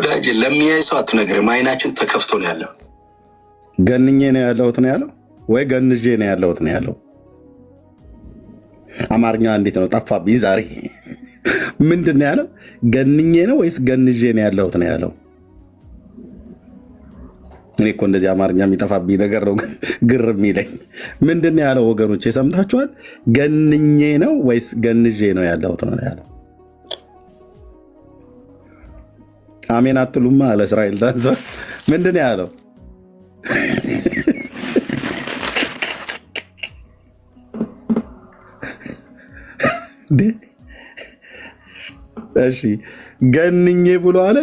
ወዳጅ ለሚያይ ሰው አትነግርም። አይናችን ተከፍቶ ነው ያለው። ገንኜ ነው ያለሁት ነው ያለው ወይ ገንዤ ነው ያለሁት ነው ያለው? አማርኛ እንዴት ነው ጠፋብኝ ዛሬ። ምንድን ነው ያለው? ገንኜ ነው ወይስ ገንዤ ነው ያለሁት ነው ያለው? እኔ እኮ እንደዚህ አማርኛ የሚጠፋብኝ ነገር ነው ግር የሚለኝ። ምንድን ነው ያለው ወገኖች? የሰምታችኋል? ገንኜ ነው ወይስ ገንዤ ነው ያለሁት ነው ያለው? አሜን አትሉማ? አለ እስራኤል ዳንሳ። ምንድን ነው ያለው? እሺ ገንኜ ብሎ አለ።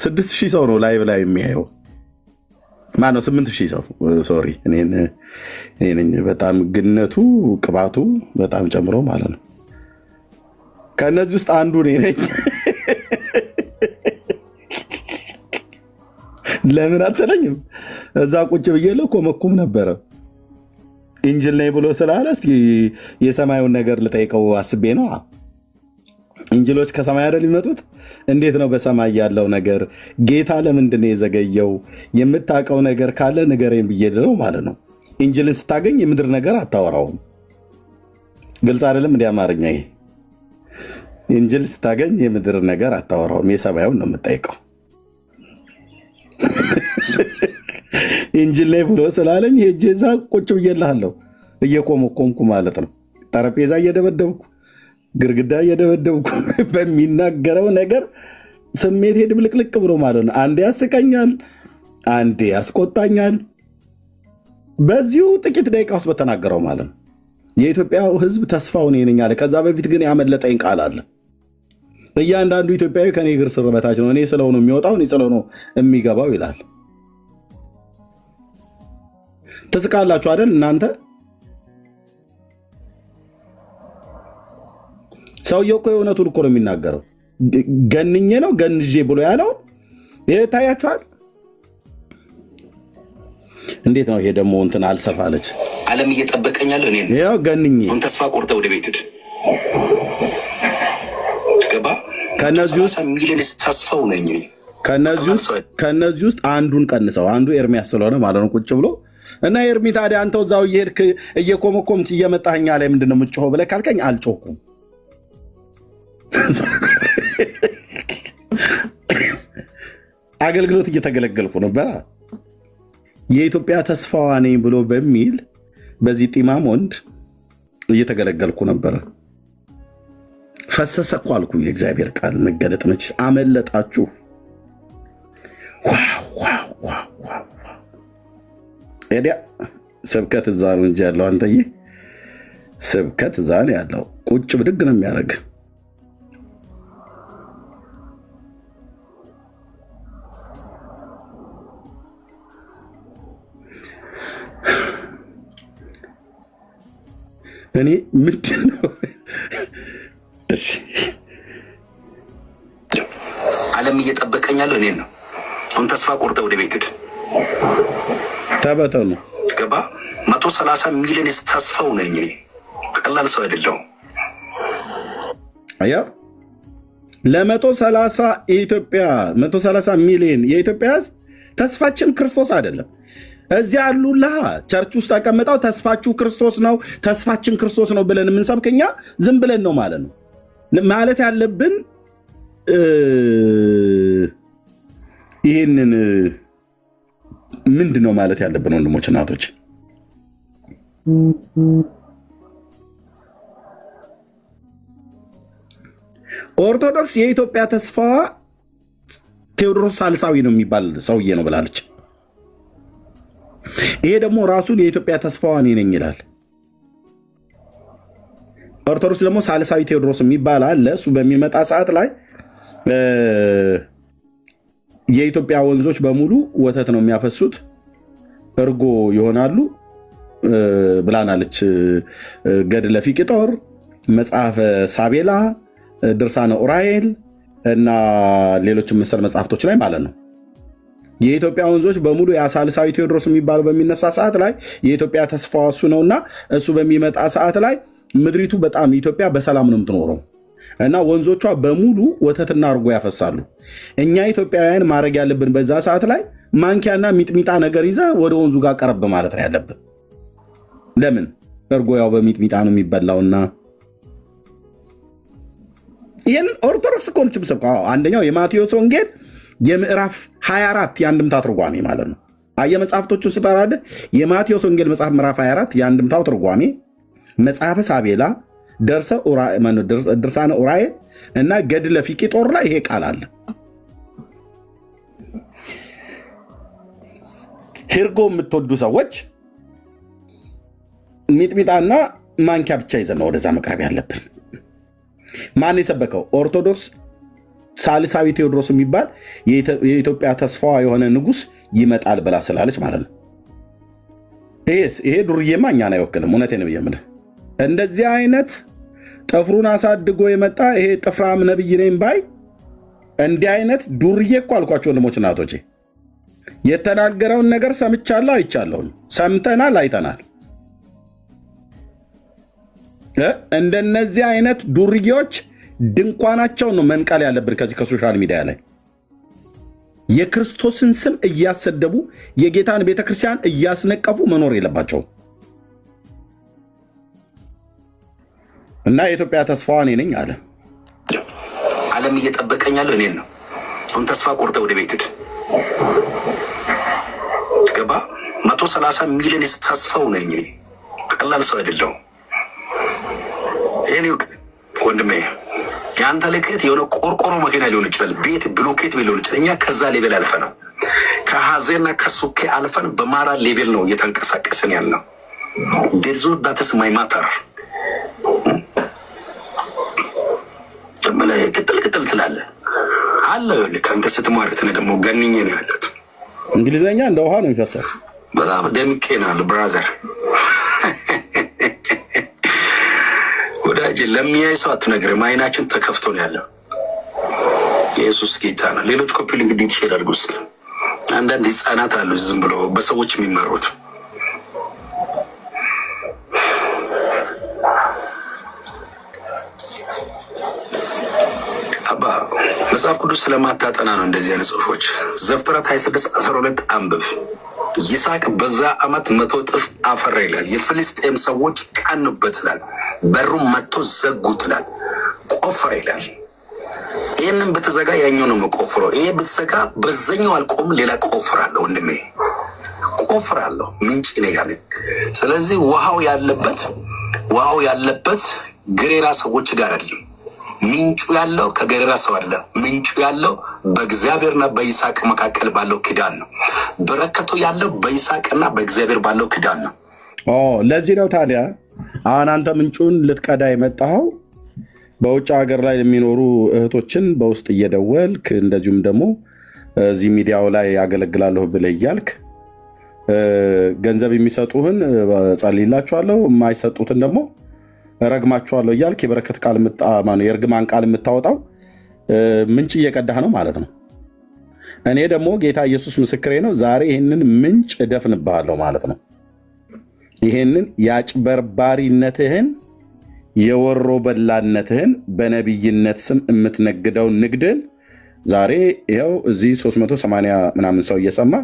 6000 ሰው ነው ላይቭ ላይ የሚያየው። ማነው 8000 ሰው? ሶሪ እኔ ነኝ። በጣም ግነቱ ቅባቱ በጣም ጨምሮ ማለት ነው። ከእነዚህ ውስጥ አንዱ እኔ ነኝ። ለምን አትለኝም? እዛ ቁጭ ብዬ ኮመኩም ነበረ። ኢንጅል ነኝ ብሎ ስላለ እስኪ የሰማዩን ነገር ልጠይቀው አስቤ ነው። ኢንጅሎች ከሰማይ አይደል የሚመጡት? እንዴት ነው በሰማይ ያለው ነገር? ጌታ ለምንድን ነው የዘገየው? የምታውቀው ነገር ካለ ንገረኝ ብዬ ድረው ማለት ነው። ኢንጅልን ስታገኝ የምድር ነገር አታወራውም። ግልጽ አይደለም? እንዲ አማርኛ ይሄ ኢንጅል ስታገኝ የምድር ነገር አታወራውም። የሰማዩን ነው የምጠይቀው። ኢንጅል ላይ ብሎ ስላለኝ ሄጄ እዛ ቁጭ ብዬልሃለሁ እየቆመቆምኩ ማለት ነው። ጠረጴዛ እየደበደብኩ ግርግዳ እየደበደብኩ በሚናገረው ነገር ስሜት ድብልቅልቅ ብሎ ማለት ነው። አንዴ ያስቀኛል፣ አንዴ ያስቆጣኛል። በዚሁ ጥቂት ደቂቃ ውስጥ በተናገረው ማለት ነው። የኢትዮጵያ ሕዝብ ተስፋው እኔ ነኝ አለ። ከዛ በፊት ግን ያመለጠኝ ቃል አለ። እያንዳንዱ ኢትዮጵያዊ ከኔ እግር ስር በታች ነው፣ እኔ ስለሆነ የሚወጣው እኔ ስለሆነ የሚገባው ይላል። ትስቃላችሁ አይደል እናንተ? ሰውየው እኮ የእውነቱን እኮ ነው የሚናገረው። ገንኜ ነው ገንዤ ብሎ ያለው ይሄ ታያችኋል። እንዴት ነው ይሄ ደግሞ እንትን አልሰፋለች። ዓለም እየጠበቀኛለሁ እኔ ያው ገንኜ አሁን ተስፋ ቆርጠ ወደ ቤት ሂድ ገባ። ከነዚህ ውስጥ ሚሊዮንስ ተስፋው ነኝ እኔ። ከነዚህ ውስጥ አንዱን ቀንሰው፣ አንዱ ኤርሚያስ ስለሆነ ማለት ነው ቁጭ ብሎ እና ኤርሚ ታዲያ አንተው እዛው እየሄድክ እየኮመኮምክ እየመጣኸኛ ላይ ምንድን ነው የምትጮኸው ብለህ ካልከኝ አልጮኩም። አገልግሎት እየተገለገልኩ ነበር። የኢትዮጵያ ተስፋዋ ነኝ ብሎ በሚል በዚህ ጢማም ወንድ እየተገለገልኩ ነበር። ፈሰሰ እኮ አልኩ። የእግዚአብሔር ቃል መገለጥ መችስ አመለጣችሁ። ኤዲያ ስብከት እዛ ነው እንጂ ያለው አንተዬ፣ ስብከት እዛ ነው ያለው። ቁጭ ብድግ ነው የሚያደርግ። እኔ ምንድን ነው ዓለም እየጠበቀኛለሁ እኔን ነው። አሁን ተስፋ ቆርጠ ወደ ቤት ሂድ ተበተኑ ገባ። 130 ሚሊዮን ተስፋው ነኝ እኔ። ቀላል ሰው አይደለሁም። አያ ለ130 የኢትዮጵያ 130 ሚሊዮን የኢትዮጵያ ሕዝብ ተስፋችን ክርስቶስ አይደለም። እዚያ አሉላ ቸርች ውስጥ ተቀምጠው ተስፋችሁ ክርስቶስ ነው፣ ተስፋችን ክርስቶስ ነው ብለን የምንሰብከኛ ዝም ብለን ነው ማለት ነው። ማለት ያለብን ይህንን ምንድን ነው ማለት ያለብን ወንድሞች እናቶች? ኦርቶዶክስ የኢትዮጵያ ተስፋዋ ቴዎድሮስ ሳልሳዊ ነው የሚባል ሰውዬ ነው ብላለች። ይሄ ደግሞ ራሱን የኢትዮጵያ ተስፋዋ እኔ ነኝ ይላል። ኦርቶዶክስ ደግሞ ሳልሳዊ ቴዎድሮስ የሚባል አለ። እሱ በሚመጣ ሰዓት ላይ የኢትዮጵያ ወንዞች በሙሉ ወተት ነው የሚያፈሱት፣ እርጎ ይሆናሉ ብላናለች። ገድለ ፊቅጦር፣ መጽሐፈ ሳቤላ፣ ድርሳነ ኡራኤል እና ሌሎችም መሰል መጽሐፍቶች ላይ ማለት ነው። የኢትዮጵያ ወንዞች በሙሉ የሳልሳዊ ቴዎድሮስ የሚባለው በሚነሳ ሰዓት ላይ የኢትዮጵያ ተስፋዋ እሱ ነውና እሱ በሚመጣ ሰዓት ላይ ምድሪቱ በጣም ኢትዮጵያ በሰላም ነው የምትኖረው። እና ወንዞቿ በሙሉ ወተትና እርጎ ያፈሳሉ። እኛ ኢትዮጵያውያን ማድረግ ያለብን በዛ ሰዓት ላይ ማንኪያና ሚጥሚጣ ነገር ይዘ ወደ ወንዙ ጋር ቀረብ ማለት ነው ያለብን። ለምን እርጎ ያው በሚጥሚጣ ነው የሚበላውና ይህን ኦርቶዶክስ እኮ ነች የምትሰብከው። አንደኛው የማቴዎስ ወንጌል የምዕራፍ 24 የአንድምታ ትርጓሜ ማለት ነው። አየመጽሐፍቶቹን ስጠራለ የማቴዎስ ወንጌል መጽሐፍ ምዕራፍ 24 የአንድምታው ትርጓሜ፣ መጽሐፈ ሳቤላ፣ ድርሳነ ኡራኤል እና ገድለ ፊቅጦር ላይ ይሄ ቃል አለ። ሂርጎ የምትወዱ ሰዎች ሚጥሚጣና ማንኪያ ብቻ ይዘን ነው ወደዛ መቅረብ ያለብን። ማን የሰበከው? ኦርቶዶክስ ሳልሳዊ ቴዎድሮስ የሚባል የኢትዮጵያ ተስፋዋ የሆነ ንጉሥ ይመጣል ብላ ስላለች ማለት ነው። ይሄ ዱርዬማ እኛን አይወክልም። እውነቴን ነው የምልህ። እንደዚህ አይነት ጥፍሩን አሳድጎ የመጣ ይሄ ጥፍራም ነብይ ነኝ ባይ እንዲህ አይነት ዱርዬ እኮ አልኳቸው ወንድሞች እናቶቼ። የተናገረውን ነገር ሰምቻለሁ፣ አይቻለሁኝ። ሰምተናል፣ አይተናል። እንደነዚህ አይነት ዱርዬዎች ድንኳናቸውን ነው መንቀል ያለብን ከዚህ ከሶሻል ሚዲያ ላይ። የክርስቶስን ስም እያሰደቡ የጌታን ቤተክርስቲያን እያስነቀፉ መኖር የለባቸውም። እና የኢትዮጵያ ተስፋዋ እኔ ነኝ አለ። ዓለም እየጠበቀኝ ያለው እኔን ነው። አሁን ተስፋ ቆርጠ ወደ ቤት ሂድ። ገባ 130 ሚሊዮን ተስፋው ነኝ እኔ። ቀላል ሰው አይደለሁም። ይሄን ይውቅ ወንድሜ። የአንተ ልክት የሆነ ቆርቆሮ መኪና ሊሆን ይችላል፣ ቤት ብሎኬት ሊሆን ይችላል። እኛ ከዛ ሌቬል አልፈናል። ከሀዜና ከሱኬ አልፈን በማራ ሌቬል ነው እየተንቀሳቀስን ያልነው። ዴርዞ ዳትስ ማይ ማተር ደመለ ቅጥል ትላለህ አለ። ከአንተ ስትማርት ነው ደግሞ ገንኜ ነው ያለት። እንግሊዘኛ እንደ ውሃ ነው የሚፈሰው። በጣም ደምቄ ነው አለ ብራዘር። ወዳጅ ለሚያይ ሰው አትነግርም። አይናችን ተከፍቶ ነው ያለው። ኢየሱስ ጌታ ነው። ሌሎች ኮፒል እንግዲህ ትሄዳል ጉስ አንዳንድ ህፃናት አሉ ዝም ብሎ በሰዎች የሚመሩት። አባ መጽሐፍ ቅዱስ ስለማታጠና ነው እንደዚህ አይነት ጽሁፎች። ዘፍጥረት 26:12 አንብብ። ይስሐቅ በዛ ዓመት 100 እጥፍ አፈራ ይላል። የፍልስጤም ሰዎች ቀኑበት ይላል። በሩም መጥቶ ዘጉት ይላል። ቆፈረ ይላል። ይህንን ብትዘጋ ያኛው ነው መቆፍረው። ይሄ ብትዘጋ በዛኛው አልቆም፣ ሌላ ቆፍራለሁ ወንድሜ፣ ቆፍራለሁ። ምንጭ ይነጋል። ስለዚህ ውሃው ያለበት ገሬራ ሰዎች ጋር አይደለም። ምንጩ ያለው ከገሬራ ሰው አለ። ምንጩ ያለው በእግዚአብሔርና በይስሐቅ መካከል ባለው ኪዳን ነው። በረከቱ ያለው በይስሐቅና በእግዚአብሔር ባለው ኪዳን ነው። ለዚህ ነው ታዲያ አሁን አንተ ምንጩን ልትቀዳ የመጣኸው በውጭ ሀገር ላይ የሚኖሩ እህቶችን በውስጥ እየደወልክ እንደዚሁም ደግሞ እዚህ ሚዲያው ላይ ያገለግላለሁ ብለህ እያልክ ገንዘብ የሚሰጡህን ጸልይላችኋለሁ፣ የማይሰጡትን ደግሞ ረግማችኋለሁ እያልክ የበረከት ቃል የእርግማን ቃል የምታወጣው ምንጭ እየቀዳህ ነው ማለት ነው። እኔ ደግሞ ጌታ ኢየሱስ ምስክሬ ነው፣ ዛሬ ይህንን ምንጭ እደፍንብሃለሁ ማለት ነው። ይህንን የአጭበርባሪነትህን የወሮ በላነትህን በነቢይነት ስም የምትነግደውን ንግድን ዛሬ ይኸው እዚህ 380 ምናምን ሰው እየሰማ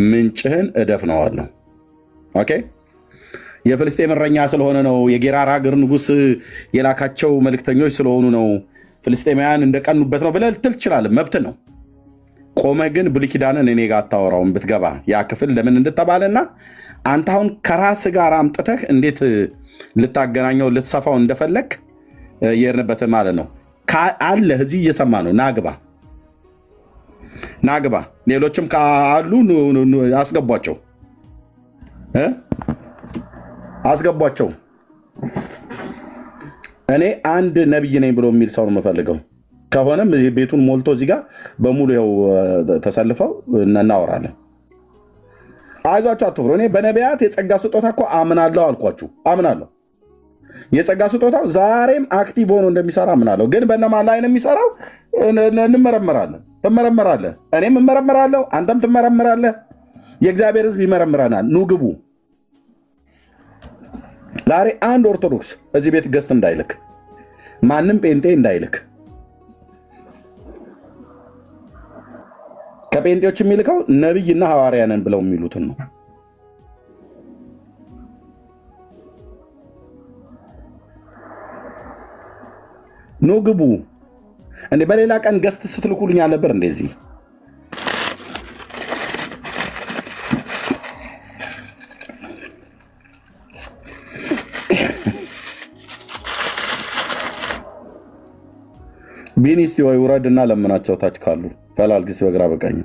ምንጭህን እደፍነዋለሁ። ኦኬ። የፍልስጤም እረኛ ስለሆነ ነው፣ የጌራራ ሀገር ንጉሥ የላካቸው መልክተኞች ስለሆኑ ነው፣ ፍልስጤማውያን እንደቀኑበት ነው ብለህ ልትል ትችላለህ፣ መብት ነው። ቆመ ግን ብሉይ ኪዳንን እኔ ጋር አታወራውም። ብትገባ ያ ክፍል ለምን እንደተባለና አንተ አሁን ከራስህ ጋር አምጥተህ እንዴት ልታገናኘው ልትሰፋው እንደፈለግ የርንበት ማለት ነው አለ። እዚህ እየሰማ ነው። ናግባ ሌሎችም ካሉ አስገቧቸው። እኔ አንድ ነቢይ ነኝ ብሎ የሚል ሰው ነው የምፈልገው። ከሆነም ቤቱን ሞልቶ እዚህ ጋር በሙሉ ያው ተሰልፈው እናወራለን። አይዟችሁ፣ አትፍሩ። እኔ በነቢያት የጸጋ ስጦታ እኮ አምናለሁ አልኳችሁ፣ አምናለሁ። የጸጋ ስጦታው ዛሬም አክቲቭ ሆኖ እንደሚሰራ አምናለሁ። ግን በእነማን ላይ ነው የሚሰራው? እንመረመራለን። ትመረመራለህ፣ እኔም እመረመራለሁ፣ አንተም ትመረመራለህ። የእግዚአብሔር ሕዝብ ይመረምረናል። ኑ ግቡ። ዛሬ አንድ ኦርቶዶክስ እዚህ ቤት ገዝት እንዳይልክ ማንም ጴንጤ እንዳይልክ። ከጴንጤዎች የሚልከው ነቢይና ሐዋርያ ነን ብለው የሚሉትን ነው። ኑ ግቡ እንዴ! በሌላ ቀን ገስት ስትልኩልኝ አልነበር እንደዚህ? ቢኒስቲ ወይ ውረድና ለምናቸው ታች ካሉ ፈላልግስ በግራ በቀኝ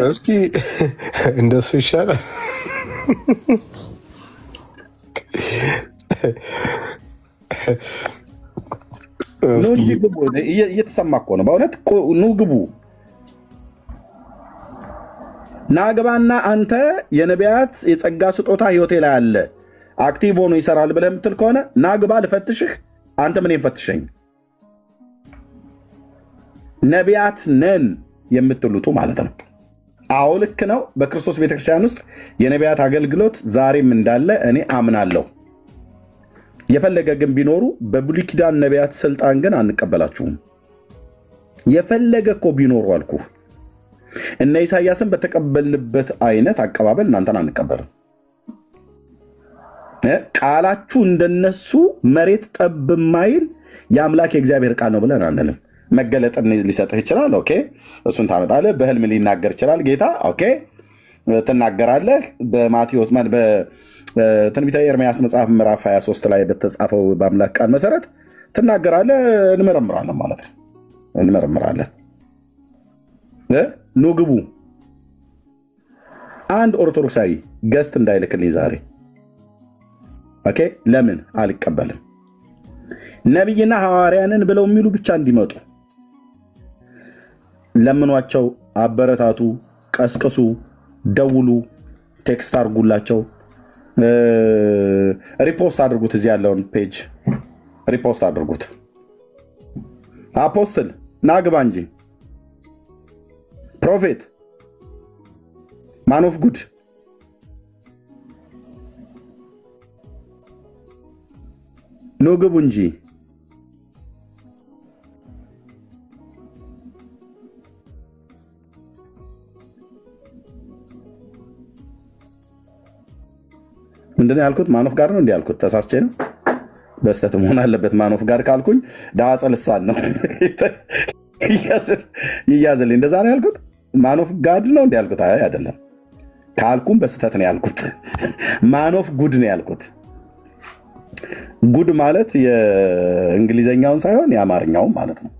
እስኪ እንደሱ ይሻላል። እየተሰማ እኮ ነው በእውነት። ኑ ግቡ፣ ናግባና አንተ የነቢያት የጸጋ ስጦታ ህይወቴ ላይ አለ አክቲቭ ሆኖ ይሰራል ብለህ የምትል ከሆነ ናግባ ልፈትሽህ። አንተ ምን ፈትሸኝ? ነቢያት ነን የምትሉቱ ማለት ነው። አዎ ልክ ነው። በክርስቶስ ቤተክርስቲያን ውስጥ የነቢያት አገልግሎት ዛሬም እንዳለ እኔ አምናለሁ። የፈለገ ግን ቢኖሩ በብሉይ ኪዳን ነቢያት ስልጣን ግን አንቀበላችሁም። የፈለገ እኮ ቢኖሩ አልኩ። እነ ኢሳያስን በተቀበልንበት አይነት አቀባበል እናንተን አንቀበልም። ቃላችሁ እንደነሱ መሬት ጠብ ማይል የአምላክ የእግዚአብሔር ቃል ነው ብለን አንልም። መገለጥን ሊሰጥህ ይችላል። ኦኬ፣ እሱን ታመጣለህ። በህልም ሊናገር ይችላል ጌታ። ኦኬ፣ ትናገራለህ። በማቴዎስ በትንቢተ ኤርምያስ መጽሐፍ ምዕራፍ 23 ላይ በተጻፈው በአምላክ ቃል መሰረት ትናገራለህ። እንመረምራለን ማለት ነው። እንመረምራለን። ኑ ግቡ። አንድ ኦርቶዶክሳዊ ገስት እንዳይልክልኝ ዛሬ። ኦኬ፣ ለምን አልቀበልም? ነቢይና ሐዋርያንን ብለው የሚሉ ብቻ እንዲመጡ ለምኗቸው፣ አበረታቱ፣ ቀስቅሱ፣ ደውሉ፣ ቴክስት አድርጉላቸው፣ ሪፖስት አድርጉት። እዚህ ያለውን ፔጅ ሪፖስት አድርጉት። አፖስትል ናግባ እንጂ ፕሮፌት ማን ኦፍ ጉድ ኑ ግቡ እንጂ። ምንድን ነው ያልኩት? ማኖፍ ጋር ነው እንዲ ያልኩት? ተሳስቼ ነው? በስተት መሆን አለበት። ማኖፍ ጋር ካልኩኝ ዳዋፀ ልሳን ነው ይያዝልኝ። እንደዛ ነው ያልኩት። ማኖፍ ጋድ ነው እንዲ ያልኩት? አይ አይደለም። ካልኩም በስተት ነው ያልኩት። ማኖፍ ጉድ ነው ያልኩት። ጉድ ማለት የእንግሊዘኛውን ሳይሆን የአማርኛውን ማለት ነው።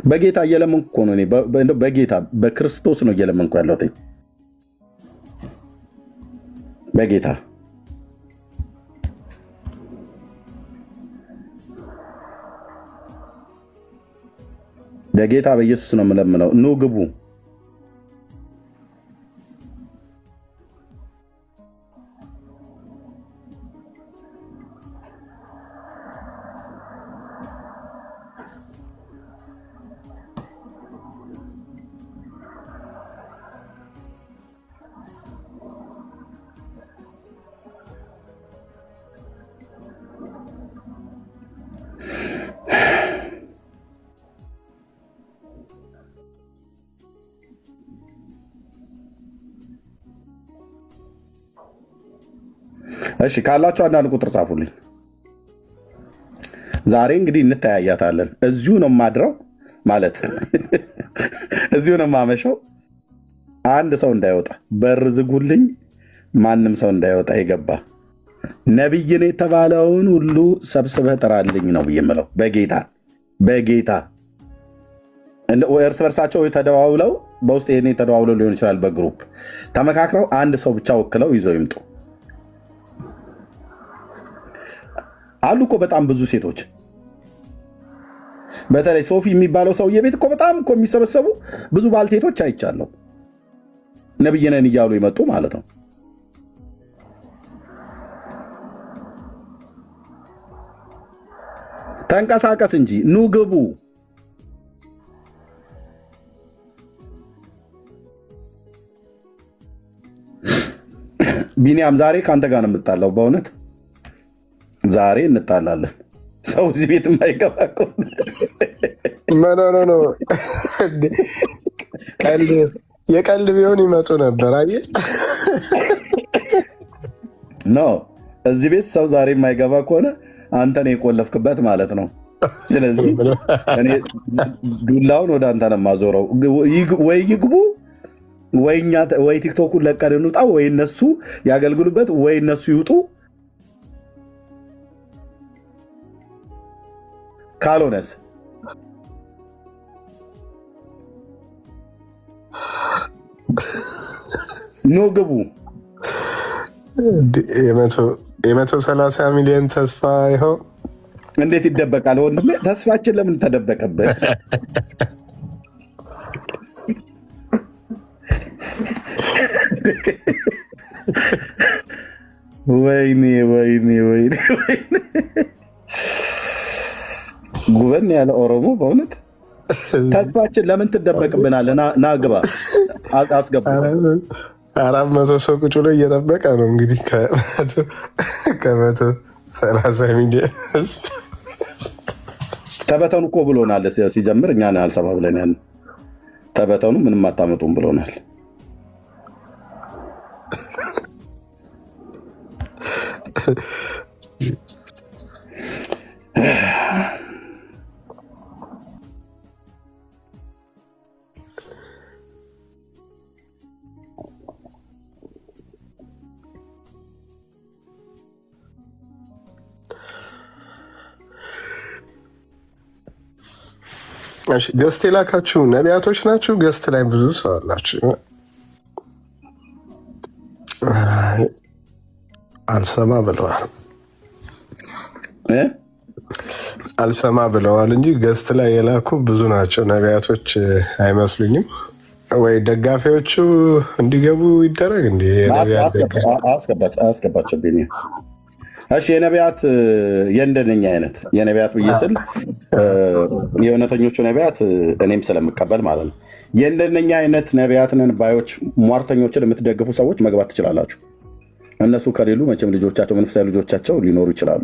በጌታ እየለመንኩ እኮ ነው። በጌታ በክርስቶስ ነው እየለመንኩ ያለሁት። በጌታ በጌታ በኢየሱስ ነው የምለምነው። ኑ ግቡ። እሺ ካላችሁ አንዳንድ ቁጥር ጻፉልኝ። ዛሬ እንግዲህ እንተያያታለን። እዚሁ ነው የማድረው ማለት እዚሁ ነው የማመሸው። አንድ ሰው እንዳይወጣ በር ዝጉልኝ። ማንም ሰው እንዳይወጣ የገባ ነቢይን የተባለውን ሁሉ ሰብስበህ ጥራልኝ ነው ብዬ የምለው። በጌታ እርስ በርሳቸው ተደዋውለው በውስጥ ይሄኔ ተደዋውለው ሊሆን ይችላል። በግሩፕ ተመካክረው አንድ ሰው ብቻ ወክለው ይዘው ይምጡ። አሉ እኮ በጣም ብዙ ሴቶች፣ በተለይ ሶፊ የሚባለው ሰውዬ ቤት እኮ በጣም እኮ የሚሰበሰቡ ብዙ ባልቴቶች አይቻለሁ። ነብይ ነን እያሉ ይመጡ ማለት ነው። ተንቀሳቀስ እንጂ ኑ ግቡ። ቢኒያም ዛሬ ከአንተ ጋር ነው የምጣላው። በእውነት ዛሬ እንጣላለን። ሰው እዚህ ቤት የማይገባ ነው። የቀልድ ቢሆን ይመጡ ነበር። አየህ ኖ እዚህ ቤት ሰው ዛሬ የማይገባ ከሆነ አንተ ነው የቆለፍክበት ማለት ነው። ስለዚህ እኔ ዱላውን ወደ አንተ ነው የማዞረው። ወይ ይግቡ ወይ ቲክቶኩን ለቀን እንውጣ፣ ወይ እነሱ ያገልግሉበት፣ ወይ እነሱ ይውጡ። ካልሆነስ ኖ ግቡ። 130 ሚሊዮን ተስፋ ይኸው እንዴት ይደበቃል? ወንድሜ ተስፋችን ለምን ተደበቀበት? ወይኔ ጉበን ያለ ኦሮሞ በእውነት ተስፋችን ለምን ትደበቅብናለህ? ና ግባ፣ አስገባ። 400 ሰው ቁጭ ብሎ እየጠበቀ ነው እንግዲህ ከ130 ሚሊዮን ህዝብ። ተበተኑ እኮ ብሎናል ሲጀምር፣ እኛ አልሰማ ብለን ያን ተበተኑ ምንም አታመጡም ብሎናል። ገስት የላካችሁ ነቢያቶች ናችሁ። ገስት ላይ ብዙ ሰው አላችሁ። አልሰማ ብለዋል እንጂ ገስት ላይ የላኩ ብዙ ናቸው። ነቢያቶች አይመስሉኝም። ወይ ደጋፊዎቹ እንዲገቡ ይደረግ እንዲ አስገባቸው። እሺ የነቢያት የእንደነኛ አይነት የነቢያት ብዬ ስል የእውነተኞቹ ነቢያት እኔም ስለምቀበል ማለት ነው። የእንደነኛ አይነት ነቢያትንን ባዮች ሟርተኞችን የምትደግፉ ሰዎች መግባት ትችላላችሁ። እነሱ ከሌሉ መቼም ልጆቻቸው መንፈሳዊ ልጆቻቸው ሊኖሩ ይችላሉ።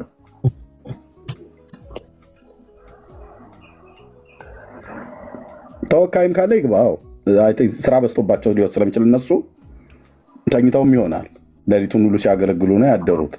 ተወካይም ካለ ይግባ። ስራ በዝቶባቸው ሊሆን ስለሚችል እነሱ ተኝተውም ይሆናል። ሌሊቱን ሁሉ ሲያገለግሉ ነው ያደሩት።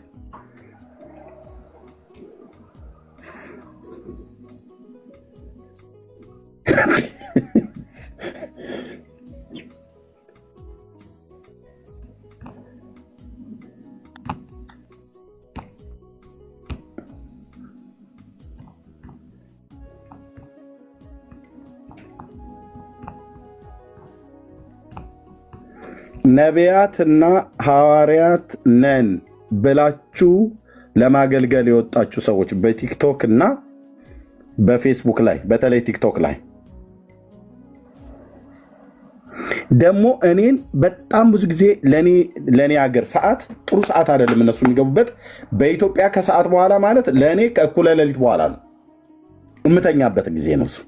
ነቢያትና ሐዋርያት ነን ብላችሁ ለማገልገል የወጣችሁ ሰዎች በቲክቶክ እና በፌስቡክ ላይ በተለይ ቲክቶክ ላይ ደግሞ እኔን በጣም ብዙ ጊዜ ለእኔ ሀገር ሰዓት ጥሩ ሰዓት አይደለም እነሱ የሚገቡበት። በኢትዮጵያ ከሰዓት በኋላ ማለት ለእኔ ከእኩለ ሌሊት በኋላ ነው የምተኛበት ጊዜ ነው። እሱ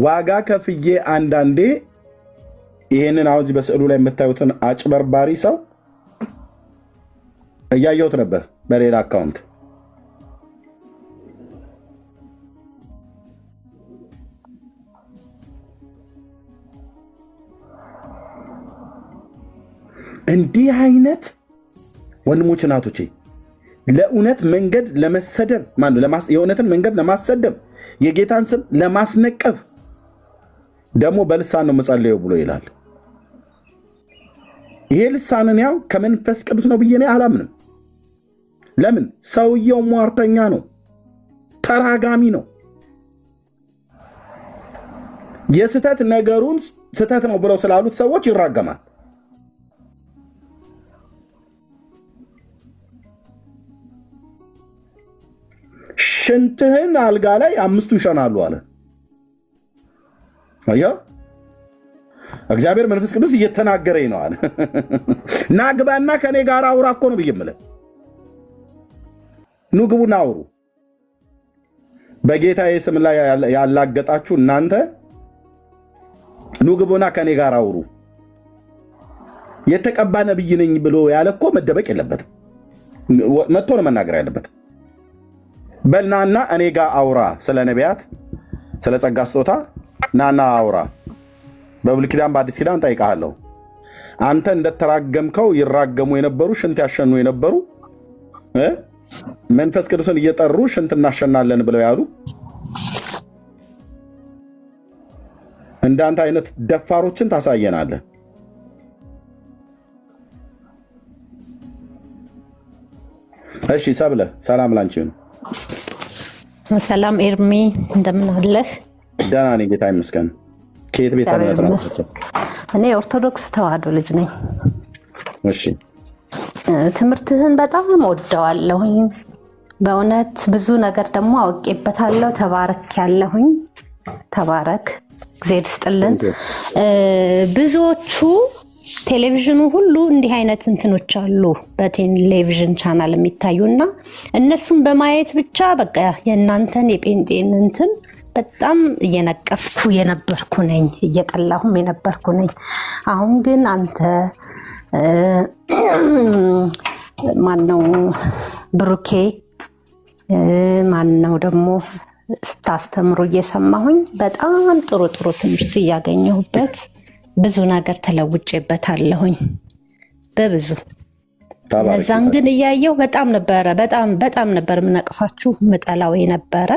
ዋጋ ከፍዬ አንዳንዴ ይሄንን አሁን እዚህ በስዕሉ ላይ የምታዩትን አጭበርባሪ ሰው እያየሁት ነበር በሌላ አካውንት። እንዲህ አይነት ወንድሞች እናቶቼ ለእውነት መንገድ ለመሰደብ የእውነትን መንገድ ለማሰደብ የጌታን ስም ለማስነቀፍ ደግሞ በልሳን ነው መጸለየው ብሎ ይላል። ይሄ ልሳንን ያው ከመንፈስ ቅዱስ ነው ብዬ አላምንም። ለምን? ሰውየው ሟርተኛ ነው፣ ተራጋሚ ነው። የስተት ነገሩን ስተት ነው ብለው ስላሉት ሰዎች ይራገማል። ሽንትህን አልጋ ላይ 5 ይሸናሉ አለ። አያ እግዚአብሔር መንፈስ ቅዱስ እየተናገረኝ ነው አለ። ናግባና ከኔ ጋር አውራ እኮ ነው ብዬ የምልህ። ኑ ግቡና አውሩ። በጌታዬ ስም ላይ ያላገጣችሁ እናንተ ኑ ግቡና ከኔ ጋር አውሩ። የተቀባ ነብይ ነኝ ብሎ ያለ እኮ መደበቅ የለበትም። መጥቶ ነው መናገር ያለበት። በልናና እኔ ጋር አውራ፣ ስለ ነቢያት፣ ስለ ጸጋ ስጦታ ናና አውራ። በብሉይ ኪዳን በአዲስ ኪዳን ጠይቃለሁ። አንተ እንደተራገምከው ይራገሙ የነበሩ ሽንት ያሸኑ የነበሩ መንፈስ ቅዱስን እየጠሩ ሽንት እናሸናለን ብለው ያሉ እንዳንተ አይነት ደፋሮችን ታሳየናለህ። እሺ ሰብለ ሰላም ላንቺ ነው። ሰላም ኤርሚ እንደምን አለህ? ደህና ነኝ ጌታ ይመስገን። ከየት ቤተ እምነት ነው? እኔ ኦርቶዶክስ ተዋህዶ ልጅ ነኝ። እሺ ትምህርትህን በጣም ወደዋለሁኝ። በእውነት ብዙ ነገር ደግሞ አውቄበታለሁ። ተባረክ ያለሁኝ ተባረክ፣ እግዚአብሔር ይስጥልን። ብዙዎቹ ቴሌቪዥኑ ሁሉ እንዲህ አይነት እንትኖች አሉ በቴሌቪዥን ቻናል የሚታዩና እነሱን በማየት ብቻ በቃ የእናንተን የጴንጤን እንትን በጣም እየነቀፍኩ የነበርኩ ነኝ፣ እየጠላሁም የነበርኩ ነኝ። አሁን ግን አንተ ማነው ብሩኬ ማነው ደግሞ ስታስተምሩ እየሰማሁኝ በጣም ጥሩ ጥሩ ትምህርት እያገኘሁበት ብዙ ነገር ተለውጬበታለሁኝ በብዙ። እነዛን ግን እያየሁ በጣም ነበር ምነቅፋችሁ ምጠላው የነበረ።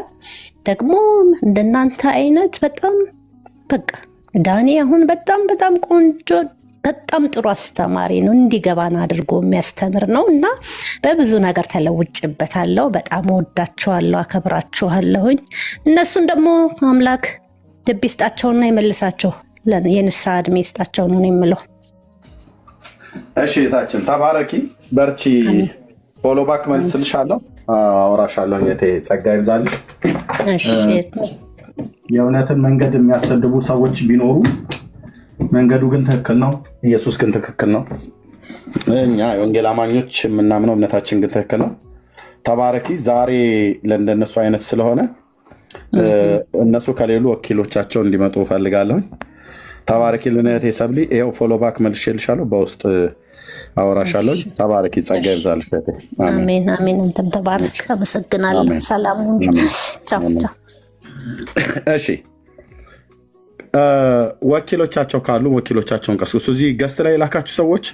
ደግሞ እንደናንተ አይነት በጣም በቃ ዳኒ አሁን በጣም ቆንጆ በጣም ጥሩ አስተማሪ ነው። እንዲገባን አድርጎ የሚያስተምር ነው እና በብዙ ነገር ተለውጬበታለሁ። በጣም ወዳችኋለሁ፣ አከብራችኋለሁኝ። እነሱን ደግሞ አምላክ ልብ ይስጣቸውና ይመልሳቸው፣ የንስሐ እድሜ ይስጣቸው ነው የምለው። እሺ እህታችን ተባረኪ፣ በርቺ። ፎሎ ባክ መልስልሻለሁ፣ አወራሻለሁ። የቴ ጸጋ ይብዛልሽ። እሺ የእውነትን መንገድ የሚያሰድቡ ሰዎች ቢኖሩ መንገዱ ግን ትክክል ነው። ኢየሱስ ግን ትክክል ነው። እኛ የወንጌል አማኞች የምናምነው እምነታችን ግን ትክክል ነው። ተባረኪ። ዛሬ ለእንደነሱ አይነት ስለሆነ እነሱ ከሌሉ ወኪሎቻቸው እንዲመጡ እፈልጋለሁ። ተባረኪ። ልነቴ ሰብሊ ይኸው ፎሎ ባክ መልሼልሻለሁ፣ በውስጥ አወራሻለሁ። ተባረኪ። ጸጋ ይብዛልሽ። አሜን አሜን። አንተም ተባረክ። አመሰግናለሁ። ሰላም ሁኑ። ቻው ቻው። እሺ ወኪሎቻቸው ካሉ ወኪሎቻቸውን ቀስቅሱ። እዚህ ገስት ላይ የላካችሁ ሰዎች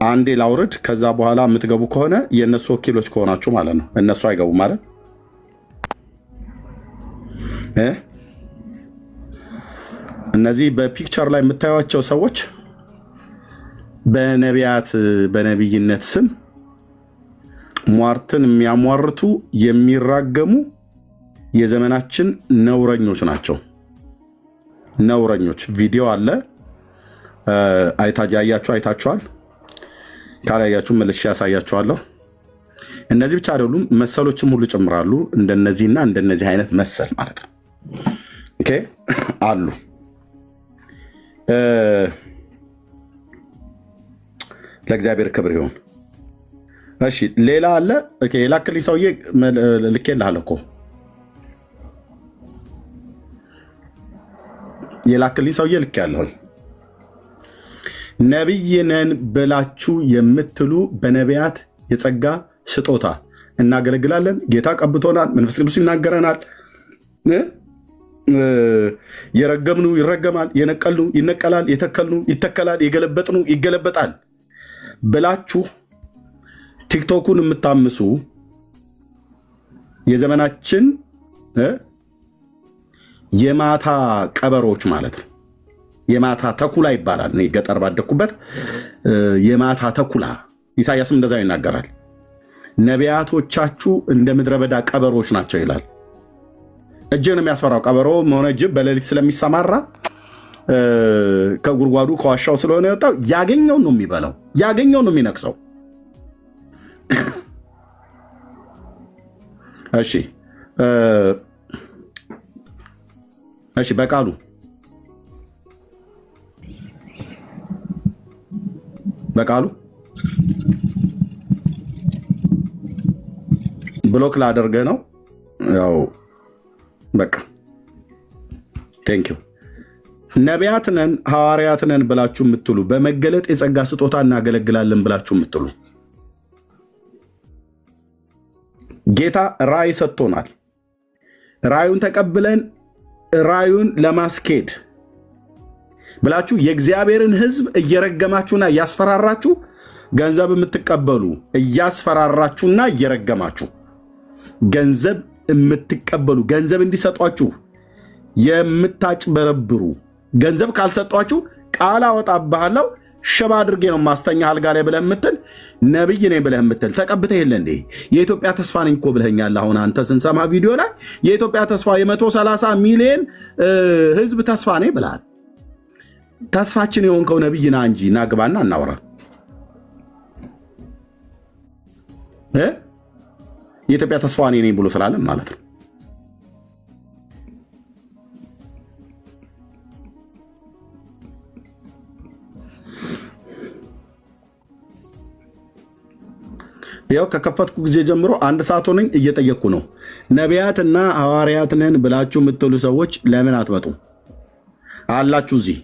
አንዴ ላውርድ፣ ከዛ በኋላ የምትገቡ ከሆነ የእነሱ ወኪሎች ከሆናችሁ ማለት ነው። እነሱ አይገቡም ማለት እነዚህ በፒክቸር ላይ የምታዩቸው ሰዎች በነቢያት በነቢይነት ስም ሟርትን የሚያሟርቱ የሚራገሙ የዘመናችን ነውረኞች ናቸው። ነውረኞች። ቪዲዮ አለ አይታችኋል። ካላያችሁ መልሼ ያሳያችኋለሁ። እነዚህ ብቻ አይደሉም፣ መሰሎችም ሁሉ ጨምራሉ። እንደነዚህና እንደነዚህ አይነት መሰል ማለት ነው። ኦኬ አሉ። ለእግዚአብሔር ክብር ይሁን። እሺ ሌላ አለ። ኦኬ የላክልኝ ሰውዬ ልኬልሃለሁ እኮ የላክልኝ ሰውዬ ልክ ያለሁኝ። ነቢይ ነን ብላችሁ የምትሉ በነቢያት የጸጋ ስጦታ እናገለግላለን። ጌታ ቀብቶናል፣ መንፈስ ቅዱስ ይናገረናል። የረገምኑ ይረገማል፣ የነቀልኑ ይነቀላል፣ የተከልኑ ይተከላል፣ የገለበጥኑ ይገለበጣል ብላችሁ ቲክቶኩን የምታምሱ የዘመናችን የማታ ቀበሮች ማለት ነው። የማታ ተኩላ ይባላል። እኔ ገጠር ባደኩበት የማታ ተኩላ፣ ኢሳያስም እንደዛ ይናገራል። ነቢያቶቻችሁ እንደ ምድረ በዳ ቀበሮች ናቸው ይላል። እጅን የሚያስፈራው ቀበሮ ሆነ ጅብ በሌሊት ስለሚሰማራ ከጉድጓዱ ከዋሻው ስለሆነ የወጣው ያገኘውን ነው የሚበላው፣ ያገኘውን ነው የሚነክሰው። እሺ እሺ በቃሉ ብሎክ ላደርገህ ነው። ያው በቃ ቴንኪው። ነቢያት ነን ሐዋርያት ነን ብላችሁ የምትሉ በመገለጥ የጸጋ ስጦታ እናገለግላለን ብላችሁ የምትሉ ጌታ ራእይ ሰጥቶናል። ራእዩን ተቀብለን ራእዩን ለማስኬድ ብላችሁ የእግዚአብሔርን ሕዝብ እየረገማችሁና እያስፈራራችሁ ገንዘብ የምትቀበሉ እያስፈራራችሁና እየረገማችሁ ገንዘብ የምትቀበሉ ገንዘብ እንዲሰጧችሁ የምታጭበረብሩ ገንዘብ ካልሰጧችሁ ቃል አወጣብሃለሁ ሽባ አድርጌ ነው ማስተኛ አልጋ ላይ ብለህ የምትል ነብይ ነኝ ብለህ የምትል ተቀብተህ የለ እንዴ? የኢትዮጵያ ተስፋ ነኝ እኮ ብለኸኛል። አሁን አንተ ስንሰማ ቪዲዮ ላይ የኢትዮጵያ ተስፋ የ130 ሚሊዮን ህዝብ ተስፋ ነኝ ብለሃል። ተስፋችን የሆንከው ነብይ ና እንጂ ናግባና እናውራ። የኢትዮጵያ ተስፋ ነኝ ብሎ ስላለም ማለት ነው። ያው ከከፈትኩ ጊዜ ጀምሮ 1 ሰዓት ሆነኝ እየጠየቅኩ ነው። ነቢያትና ሐዋርያት ነን ብላችሁ የምትሉ ሰዎች ለምን አትመጡም አላችሁ እዚህ?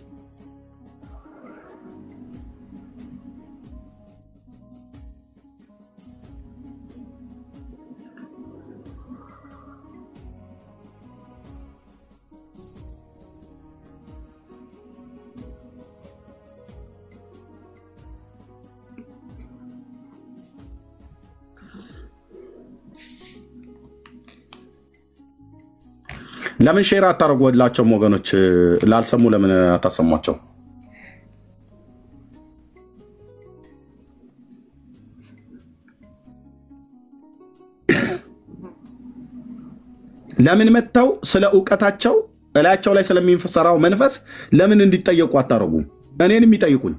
ለምን ሼር አታደርጉላቸውም? ወገኖች ላልሰሙ ለምን አታሰሟቸው? ለምን መጥተው ስለ እውቀታቸው እላያቸው ላይ ስለሚፈሰራው መንፈስ ለምን እንዲጠየቁ አታደርጉም? እኔንም ይጠይቁኝ።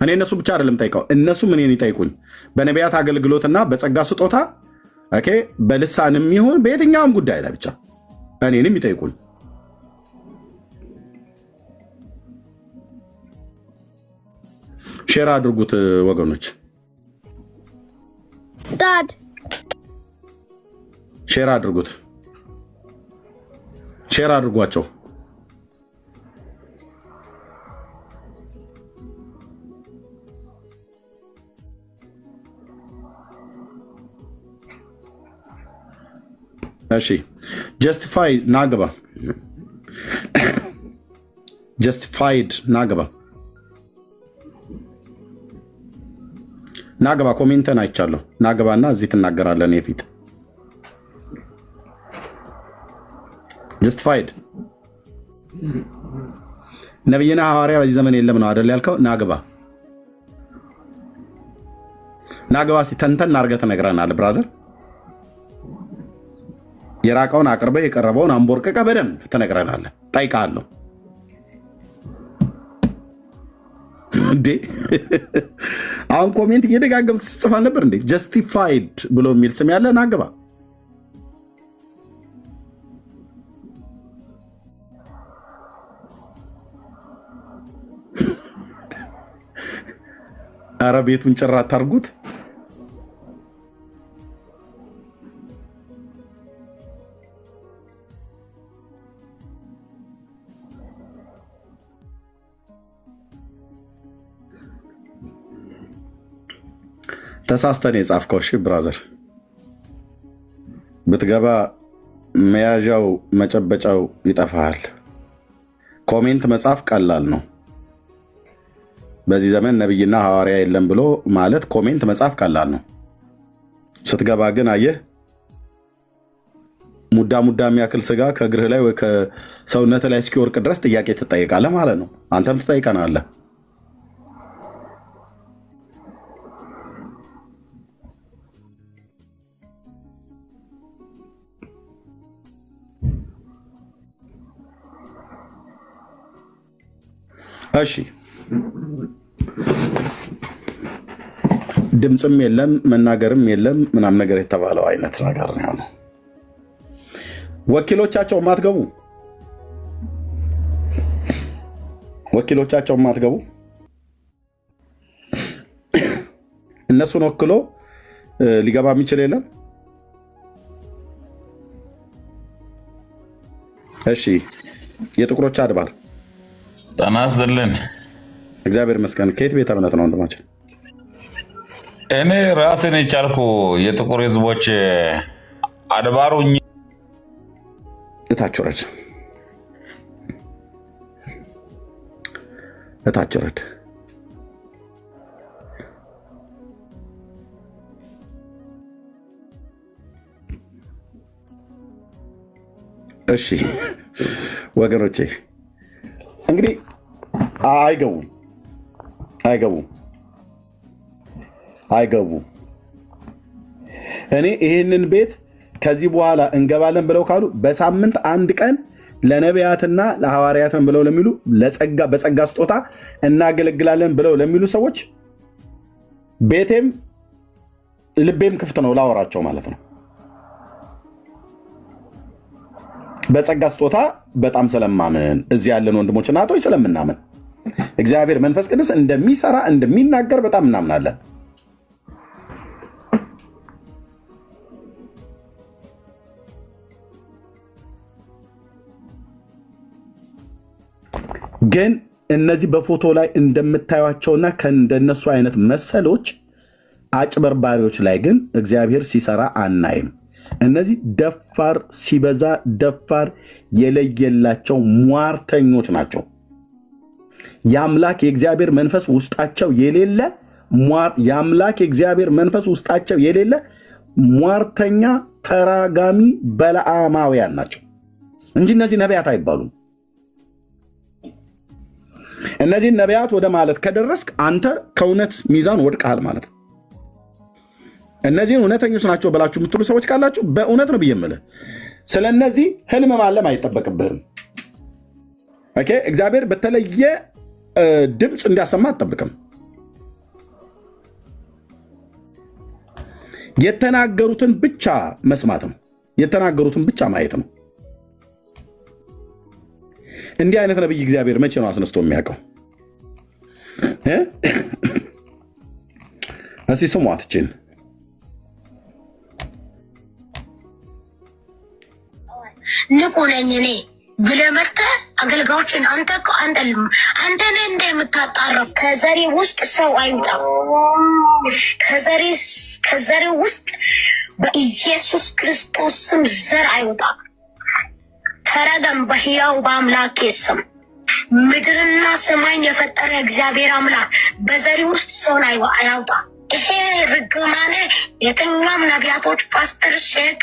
እኔ እነሱ ብቻ አይደለም ጠይቀው፣ እነሱም እኔን ይጠይቁኝ። በነቢያት አገልግሎትና በጸጋ ስጦታ ኦኬ፣ በልሳንም ይሁን በየትኛውም ጉዳይ ላይ ብቻ እኔንም ይጠይቁኝ። ሼር አድርጉት ወገኖች፣ ዳድ ሼር አድርጉት፣ ሼር አድርጓቸው። እሺ ጀስቲፋይድ ናግባ፣ ጀስቲፋይድ ናግባ ኮሜንተን አይቻለሁ። ናግባና እዚህ ትናገራለን። የፊት ጀስቲፋይድ ነብይና ሐዋርያ በዚህ ዘመን የለም ነው አይደል ያልከው? ናግባ እስኪ ተንተን አድርገህ ትነግረናለህ ብራዘር። የራቀውን አቅርበህ የቀረበውን አንቦርቀቀ በደንብ ትነግረናለህ። ጠይቃለሁ እንዴ? አሁን ኮሜንት እየደጋገምክ ትጽፋል ነበር እንዴ? ጀስቲፋይድ ብሎ የሚል ስም ያለ ናግባ። ኧረ ቤቱን ጭራ አታርጉት። ተሳስተን የጻፍከው እሺ ብራዘር፣ ብትገባ መያዣው መጨበጫው ይጠፋሃል። ኮሜንት መጻፍ ቀላል ነው። በዚህ ዘመን ነብይና ሐዋርያ የለም ብሎ ማለት ኮሜንት መጻፍ ቀላል ነው። ስትገባ ግን አየህ ሙዳ የሚያክል ስጋ ከእግርህ ላይ ወይ ከሰውነት ላይ እስኪወርቅ ድረስ ጥያቄ ትጠይቃለህ ማለት ነው። አንተም ትጠይቀናለህ። እሺ ድምፅም የለም መናገርም የለም ምናምን ነገር የተባለው አይነት ነገር ነው ያለው። ወኪሎቻቸው ማትገቡ እነሱን ወክሎ ሊገባ የሚችል የለም። እሺ የጥቁሮች አድባር ጤና ይስጥልን። እግዚአብሔር ይመስገን። ከየት ቤተ እምነት ነው ወንድማችን? እኔ ራሴን የቻልኩ የጥቁር ህዝቦች አድባሩ እታች ወረድ እታች ወረድ። እሺ ወገኖቼ እንግዲህ አይገቡም። እኔ ይህንን ቤት ከዚህ በኋላ እንገባለን ብለው ካሉ በሳምንት አንድ ቀን ለነቢያትና ለሐዋርያትን ብለው ለሚሉ በጸጋ ስጦታ እናገለግላለን ብለው ለሚሉ ሰዎች ቤቴም ልቤም ክፍት ነው ላወራቸው ማለት ነው። በጸጋ ስጦታ በጣም ስለማምን እዚህ ያለን ወንድሞች እና እህቶች ስለምናምን እግዚአብሔር መንፈስ ቅዱስ እንደሚሰራ እንደሚናገር በጣም እናምናለን። ግን እነዚህ በፎቶ ላይ እንደምታዩቸውና ከእንደነሱ አይነት መሰሎች አጭበርባሪዎች ላይ ግን እግዚአብሔር ሲሰራ አናይም። እነዚህ ደፋር ሲበዛ ደፋር የለየላቸው ሟርተኞች ናቸው። የአምላክ የእግዚአብሔር መንፈስ ውስጣቸው የሌለ ሟርተኛ ተራጋሚ በለዓማውያን ናቸው እንጂ እነዚህ ነቢያት አይባሉም። እነዚህን ነቢያት ወደ ማለት ከደረስክ አንተ ከእውነት ሚዛን ወድቀሃል ማለት ነው። እነዚህን እውነተኞች ናቸው ብላችሁ የምትሉ ሰዎች ካላችሁ በእውነት ነው ብዬ የምልህ ስለ እነዚህ ህልም ማለም አይጠበቅብህም። ኦኬ፣ እግዚአብሔር በተለየ ድምፅ እንዲያሰማ አትጠብቅም። የተናገሩትን ብቻ መስማት ነው፣ የተናገሩትን ብቻ ማየት ነው። እንዲህ አይነት ነብይ እግዚአብሔር መቼ ነው አስነስቶ የሚያውቀው? እስኪ ስሟት እችን ንቁ ነኝ እኔ ብለህ መጥተህ አገልጋዮችን አንተ ነህ እንደምታጣራው ከዘሬ ውስጥ ሰው አይውጣ። ከዘሬ ውስጥ በኢየሱስ ክርስቶስ ስም ዘር አይውጣ። ተረገም በሕያው በአምላኬ ስም። ምድርና ሰማይን የፈጠረ እግዚአብሔር አምላክ በዘሬ ውስጥ ሰውን አያውጣ። ይሄ ርግማኔ የትኛውም ነቢያቶች ፓስተር ሼክ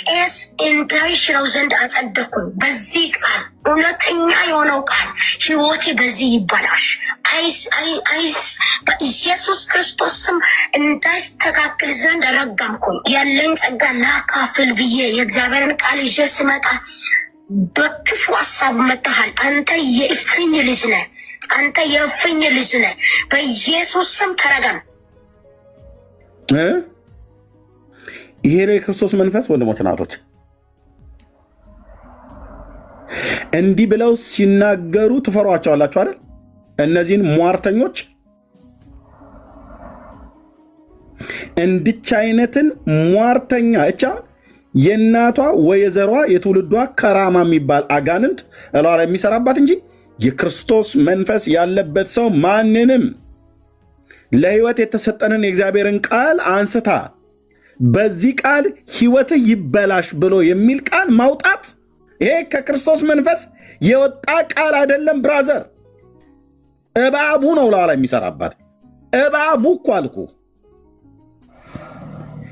ቄስ እንዳይሽረው ዘንድ አጸደኩኝ። በዚህ ቃል እውነተኛ የሆነው ቃል ህይወቴ በዚህ ይበላሽ። አይስ በኢየሱስ ክርስቶስ ስም እንዳይስተካከል ዘንድ ረገምኩኝ። ያለኝ ጸጋ ላካፍል ብዬ የእግዚአብሔርን ቃል ይዤ ስመጣ በክፉ ሀሳብ መጥተሃል። አንተ የእፍኝ ልጅ ነህ። በኢየሱስ ስም ተረገም። ይሄ ነው የክርስቶስ መንፈስ። ወንድሞች እናቶች እንዲህ ብለው ሲናገሩ ትፈሯቸዋላችሁ አይደል? እነዚህን ሟርተኞች እንድች አይነትን ሟርተኛ እቻ የእናቷ ወይ የዘሯ የትውልዷ ከራማ የሚባል አጋንንት እሏ ላይ የሚሰራባት እንጂ የክርስቶስ መንፈስ ያለበት ሰው ማንንም ለህይወት የተሰጠንን የእግዚአብሔርን ቃል አንስታ በዚህ ቃል ህይወትህ ይበላሽ ብሎ የሚል ቃል ማውጣት ይሄ ከክርስቶስ መንፈስ የወጣ ቃል አይደለም ብራዘር። እባቡ ነው ላላ የሚሰራባት። እባቡ እኮ አልኩ።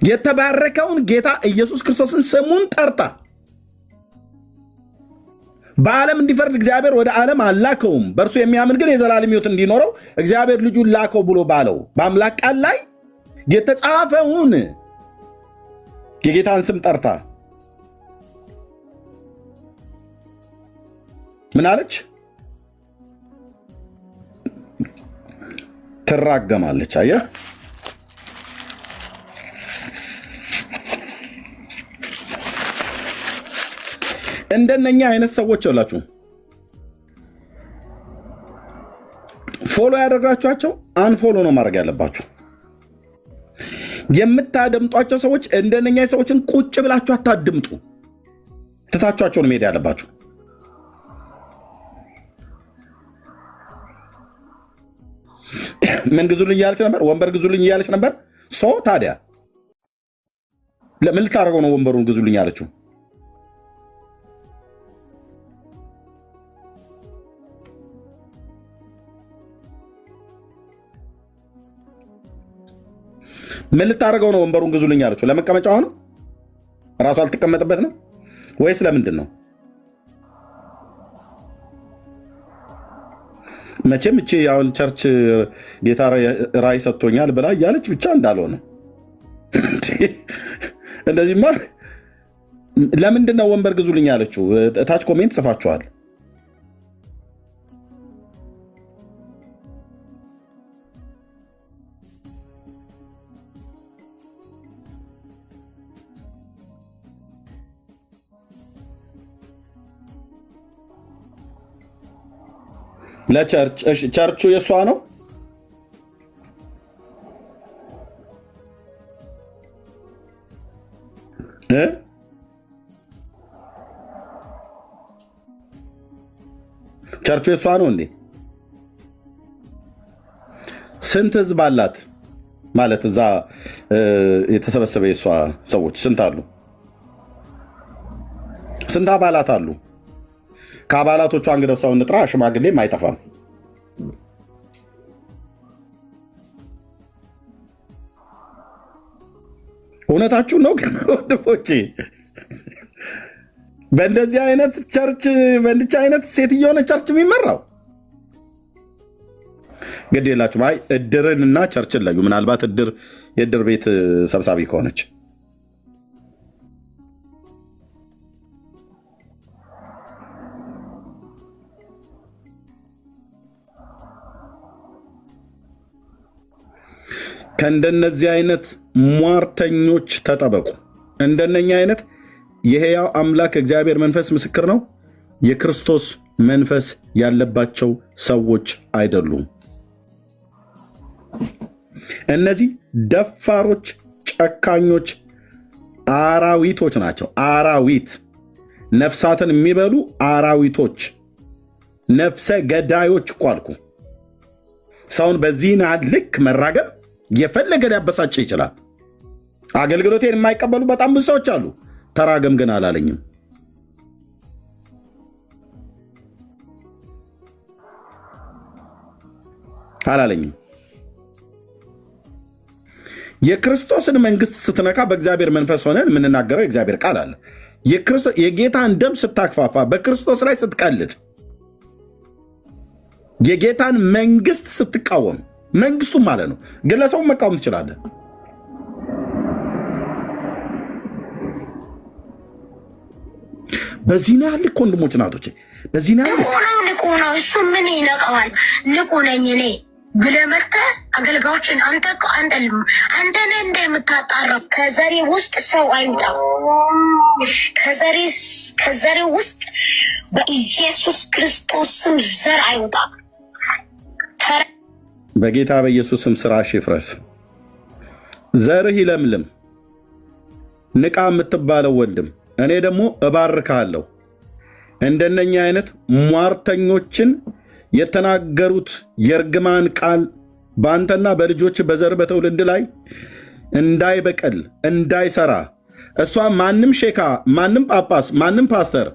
የተባረከውን ጌታ ኢየሱስ ክርስቶስን ስሙን ጠርታ በዓለም እንዲፈርድ እግዚአብሔር ወደ ዓለም አላከውም፣ በእርሱ የሚያምን ግን የዘላለም ሕይወት እንዲኖረው እግዚአብሔር ልጁን ላከው ብሎ ባለው በአምላክ ቃል ላይ የተጻፈውን የጌታን ስም ጠርታ ምን አለች? ትራገማለች። አየህ፣ እንደነኛ አይነት ሰዎች አላችሁ። ፎሎ ያደርጋችኋቸው አንፎሎ ነው ማድረግ ያለባችሁ። የምታደምጧቸው ሰዎች እንደነኛ ሰዎችን ቁጭ ብላችሁ አታድምጡ። ትታችኋቸውን መሄድ ያለባችሁ። ምን ግዙልኝ እያለች ነበር? ወንበር ግዙልኝ እያለች ነበር። ታዲያ ለምን ልታደርገው ነው ወንበሩን ግዙልኝ ያለችው? ምን ልታደርገው ነው ወንበሩን ግዙልኝ ያለችው? ለመቀመጫው ነው? እራሱ አልተቀመጥበት ነው ወይስ ለምንድን ነው? መቼም እቺ አሁን ቸርች ጌታ ራእይ ሰጥቶኛል ብላ እያለች ብቻ እንዳልሆነ እንደዚህማ ለምንድን ነው ወንበር ግዙልኝ ያለችው? ታች ኮሜንት ጽፋችኋል። ቸርቹ የእሷ ነው። ቸርቹ የእሷ ነው እንዴ? ስንት ህዝብ አላት ማለት እዛ የተሰበሰበ የእሷ ሰዎች ስንት አሉ? ስንት አባላት አሉ? ከአባላቶቿ እንግዲህ ሰው እንጥራ፣ ሽማግሌም አይጠፋም። እውነታችሁን ነው ግን ወንድሞቼ፣ በእንደዚህ አይነት ቸርች በእንድች አይነት ሴትዮ የሆነ ቸርች የሚመራው ግድ የላችሁም። አይ እድርን እና ቸርችን ለዩ። ምናልባት የእድር ቤት ሰብሳቢ ከሆነች ከእንደነዚህ አይነት ሟርተኞች ተጠበቁ። እንደነኛ አይነት የሕያው አምላክ እግዚአብሔር መንፈስ ምስክር ነው፣ የክርስቶስ መንፈስ ያለባቸው ሰዎች አይደሉም። እነዚህ ደፋሮች፣ ጨካኞች አራዊቶች ናቸው። አራዊት፣ ነፍሳትን የሚበሉ አራዊቶች፣ ነፍሰ ገዳዮች እኮ አልኩ። ሰውን በዚህ ልክ መራገም የፈለገ ሊያበሳጭ ይችላል። አገልግሎቴን የማይቀበሉ በጣም ብዙ ሰዎች አሉ። ተራገም ግን አላለኝም። የክርስቶስን መንግስት ስትነካ በእግዚአብሔር መንፈስ ሆነን የምንናገረው የእግዚአብሔር ቃል አለ። የጌታን ደም ስታክፋፋ፣ በክርስቶስ ላይ ስትቀልጥ፣ የጌታን መንግስት ስትቃወም፣ መንግስቱም ማለት ነው ግለሰቡን መቃወም ትችላለህ። በዚህ ነው ያልክ ወንድሞች ናቶች፣ በዚህ ነው ንቁ ነው። እሱ ምን ይነቀዋል? ንቁ ነኝ እኔ ብለህ መጥተህ አገልጋዮችን አንተ ነህ እንደምታጣራው። ከዘሬ ውስጥ ሰው አይውጣ። ከዘሬ ውስጥ በኢየሱስ ክርስቶስ ስም ዘር አይውጣ። በጌታ በኢየሱስ ስም ስራሽ ይፍረስ፣ ዘርህ ይለምልም። ንቃ የምትባለው ወንድም፣ እኔ ደግሞ እባርካለሁ። እንደነኛ አይነት ሟርተኞችን የተናገሩት የእርግማን ቃል በአንተና በልጆች በዘር በትውልድ ላይ እንዳይበቀል እንዳይሰራ፣ እሷ ማንም ሼካ፣ ማንም ጳጳስ፣ ማንም ፓስተር፣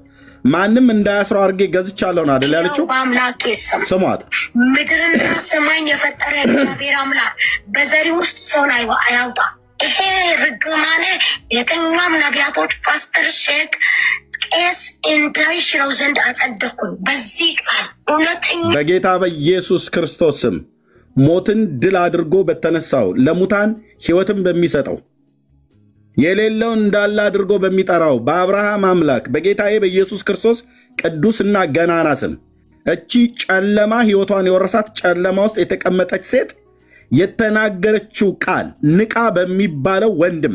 ማንም እንዳያስረው አድርጌ ገዝቻለሁ አይደል ያለችው? በአምላኬ ስም ስሟት። ምድርና ሰማይን የፈጠረ እግዚአብሔር አምላክ በዘሪ ውስጥ ሰውን አያውጣ። ይሄ ርግማኔ የትኛም ነቢያቶች፣ ፓስተር፣ ሼክ፣ ቄስ እንዳይሽረው ዘንድ አጸደኩኝ በዚህ ቃል እውነተኛ በጌታ በኢየሱስ ክርስቶስ ስም ሞትን ድል አድርጎ በተነሳው ለሙታን ሕይወትን በሚሰጠው የሌለውን እንዳለ አድርጎ በሚጠራው በአብርሃም አምላክ በጌታዬ በኢየሱስ ክርስቶስ ቅዱስና ገናና ስም እቺ ጨለማ ሕይወቷን የወረሳት ጨለማ ውስጥ የተቀመጠች ሴት የተናገረችው ቃል ንቃ በሚባለው ወንድም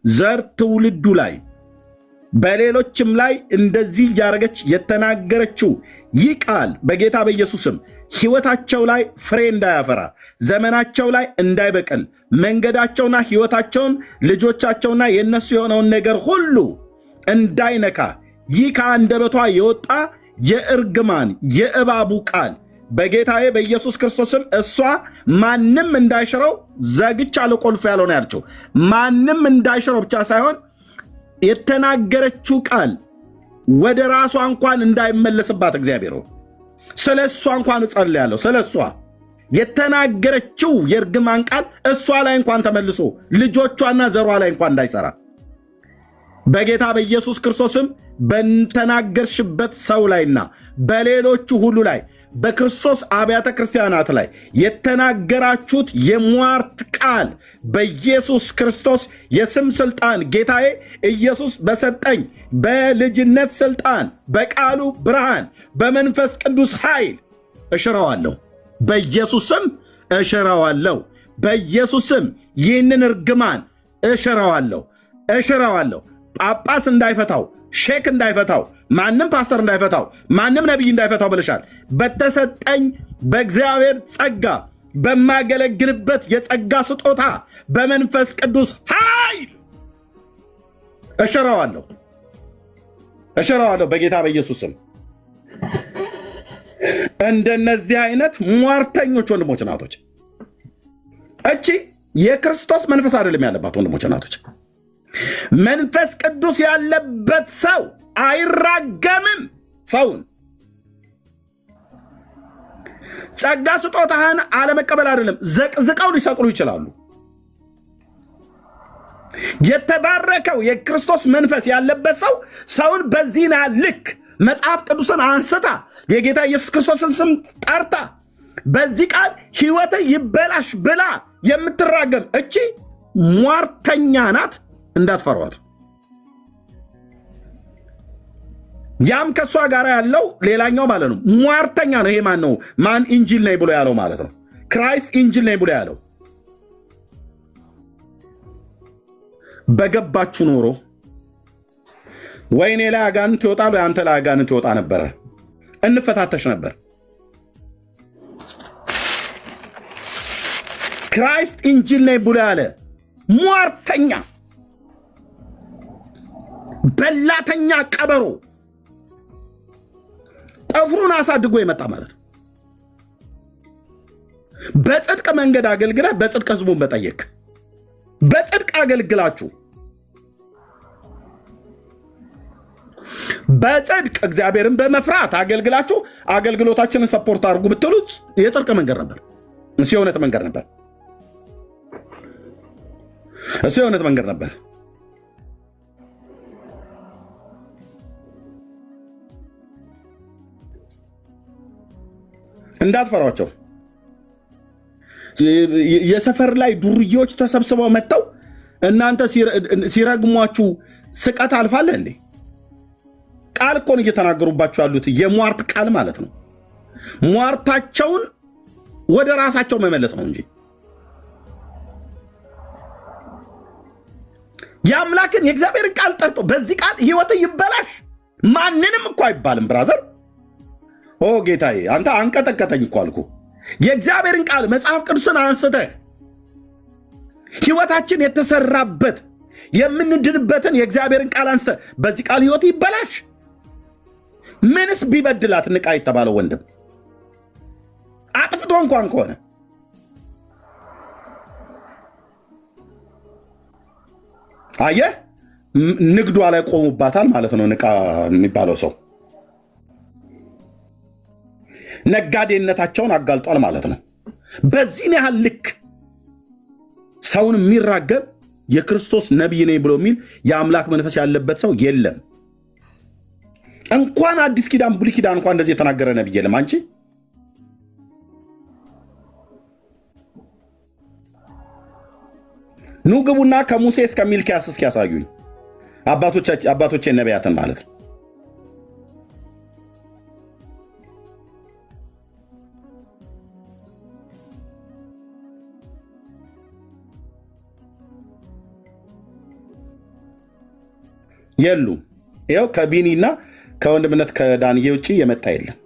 ዘር ትውልዱ ላይ በሌሎችም ላይ እንደዚህ እያደረገች የተናገረችው ይህ ቃል በጌታ በኢየሱስም ሕይወታቸው ላይ ፍሬ እንዳያፈራ፣ ዘመናቸው ላይ እንዳይበቅል፣ መንገዳቸውና ሕይወታቸውን ልጆቻቸውና የእነሱ የሆነውን ነገር ሁሉ እንዳይነካ ይህ ከአንደበቷ የወጣ የእርግማን የእባቡ ቃል በጌታዬ በኢየሱስ ክርስቶስም እሷ ማንም እንዳይሽረው ዘግቻለሁ ቁልፍ ያለው ነው ያለችው። ማንም እንዳይሽረው ብቻ ሳይሆን የተናገረችው ቃል ወደ ራሷ እንኳን እንዳይመለስባት እግዚአብሔር ስለ እሷ እንኳን እጸልያለሁ። ስለ እሷ የተናገረችው የእርግማን ቃል እሷ ላይ እንኳን ተመልሶ ልጆቿና ዘሯ ላይ እንኳን እንዳይሰራ በጌታ በኢየሱስ ክርስቶስም በተናገርሽበት ሰው ላይና በሌሎቹ ሁሉ ላይ በክርስቶስ አብያተ ክርስቲያናት ላይ የተናገራችሁት የሟርት ቃል በኢየሱስ ክርስቶስ የስም ስልጣን ጌታዬ ኢየሱስ በሰጠኝ በልጅነት ስልጣን በቃሉ ብርሃን በመንፈስ ቅዱስ ኃይል እሽረዋለሁ። በኢየሱስ ስም እሽረዋለሁ። በኢየሱስ ስም ይህንን እርግማን እሽረዋለሁ። ጳጳስ እንዳይፈታው፣ ሼክ እንዳይፈታው፣ ማንም ፓስተር እንዳይፈታው፣ ማንም ነቢይ እንዳይፈታው ብለሻል። በተሰጠኝ በእግዚአብሔር ጸጋ በማገለግልበት የጸጋ ስጦታ በመንፈስ ቅዱስ ኃይል እሽረዋለሁ በጌታ በኢየሱስ ስም። እንደነዚህ አይነት ሟርተኞች ወንድሞች ናቶች፣ እቺ የክርስቶስ መንፈስ አይደለም ያለባት ወንድሞች ናቶች። መንፈስ ቅዱስ ያለበት ሰው አይራገምም። ሰውን ጸጋ ስጦታህን አለመቀበል አይደለም፣ ዘቅዝቀው ሊሰቅሉ ይችላሉ። የተባረከው የክርስቶስ መንፈስ ያለበት ሰው ሰውን በዚህ ልክ መጽሐፍ ቅዱስን አንስታ የጌታ ኢየሱስ ክርስቶስን ስም ጠርታ በዚህ ቃል ሕይወት ይበላሽ ብላ የምትራገም እቺ ሟርተኛ ናት። እንዳትፈሯት። ያም ከእሷ ጋር ያለው ሌላኛው ማለት ነው ሟርተኛ ነው። ይሄ ማን ነው? ማን ኢንጂል ነኝ ብሎ ያለው ማለት ነው። ክራይስት ኢንጂል ነኝ ብሎ ያለው በገባችሁ ኖሮ ወይኔ ላይ አጋንንት ይወጣሉ፣ ያንተ ላይ አጋንንት ይወጣ ነበረ፣ እንፈታተሽ ነበር። ክራይስት ኢንጂል ነኝ ብሎ ያለ ሟርተኛ በላተኛ ቀበሮ ጠፍሩን አሳድጎ የመጣ ማለት ነው። በጽድቅ መንገድ አገልግለ በጽድቅ ህዝቡን በጠየቅ በጽድቅ አገልግላችሁ በጽድቅ እግዚአብሔርን በመፍራት አገልግላችሁ አገልግሎታችንን ሰፖርት አድርጉ ብትሉት የጽድቅ መንገድ ነበር። እሱ የእውነት መንገድ ነበር። እሱ የእውነት መንገድ ነበር። እንዳትፈሯቸው። የሰፈር ላይ ዱርዬዎች ተሰብስበው መጥተው እናንተ ሲረግሟችሁ ስቀት አልፋለ እንዴ? ቃል እኮ ነው እየተናገሩባችሁ ያሉት፣ የሟርት ቃል ማለት ነው። ሟርታቸውን ወደ ራሳቸው መመለስ ነው እንጂ የአምላክን የእግዚአብሔርን ቃል ጠርጦ በዚህ ቃል ህይወት ይበላሽ ማንንም እኮ አይባልም። ብራዘር ኦ ጌታዬ አንተ አንቀጠቀጠኝ እኮ አልኩ። የእግዚአብሔርን ቃል መጽሐፍ ቅዱስን አንስተህ ህይወታችን የተሰራበት የምንድንበትን የእግዚአብሔርን ቃል አንስተህ በዚህ ቃል ህይወት ይበላሽ። ምንስ ቢበድላት ንቃ የተባለው ወንድም አጥፍቶ እንኳን ከሆነ አየህ ንግዷ ላይ ቆሙባታል ማለት ነው። ንቃ የሚባለው ሰው ነጋዴነታቸውን አጋልጧል ማለት ነው። በዚህን ያህል ልክ ሰውን የሚራገብ የክርስቶስ ነቢይ ነኝ ብሎ የሚል የአምላክ መንፈስ ያለበት ሰው የለም። እንኳን አዲስ ኪዳን ብሉይ ኪዳን እንኳን እንደዚህ የተናገረ ነቢይ የለም። አንቺ ኑ ግቡና ከሙሴ እስከ ሚልክያስ እስኪያሳዩኝ አባቶቼ ነቢያትን ማለት ነው። የሉም። ይኸው ከቢኒና ከወንድምነት ከዳንዬ ውጭ የመጣ የለም።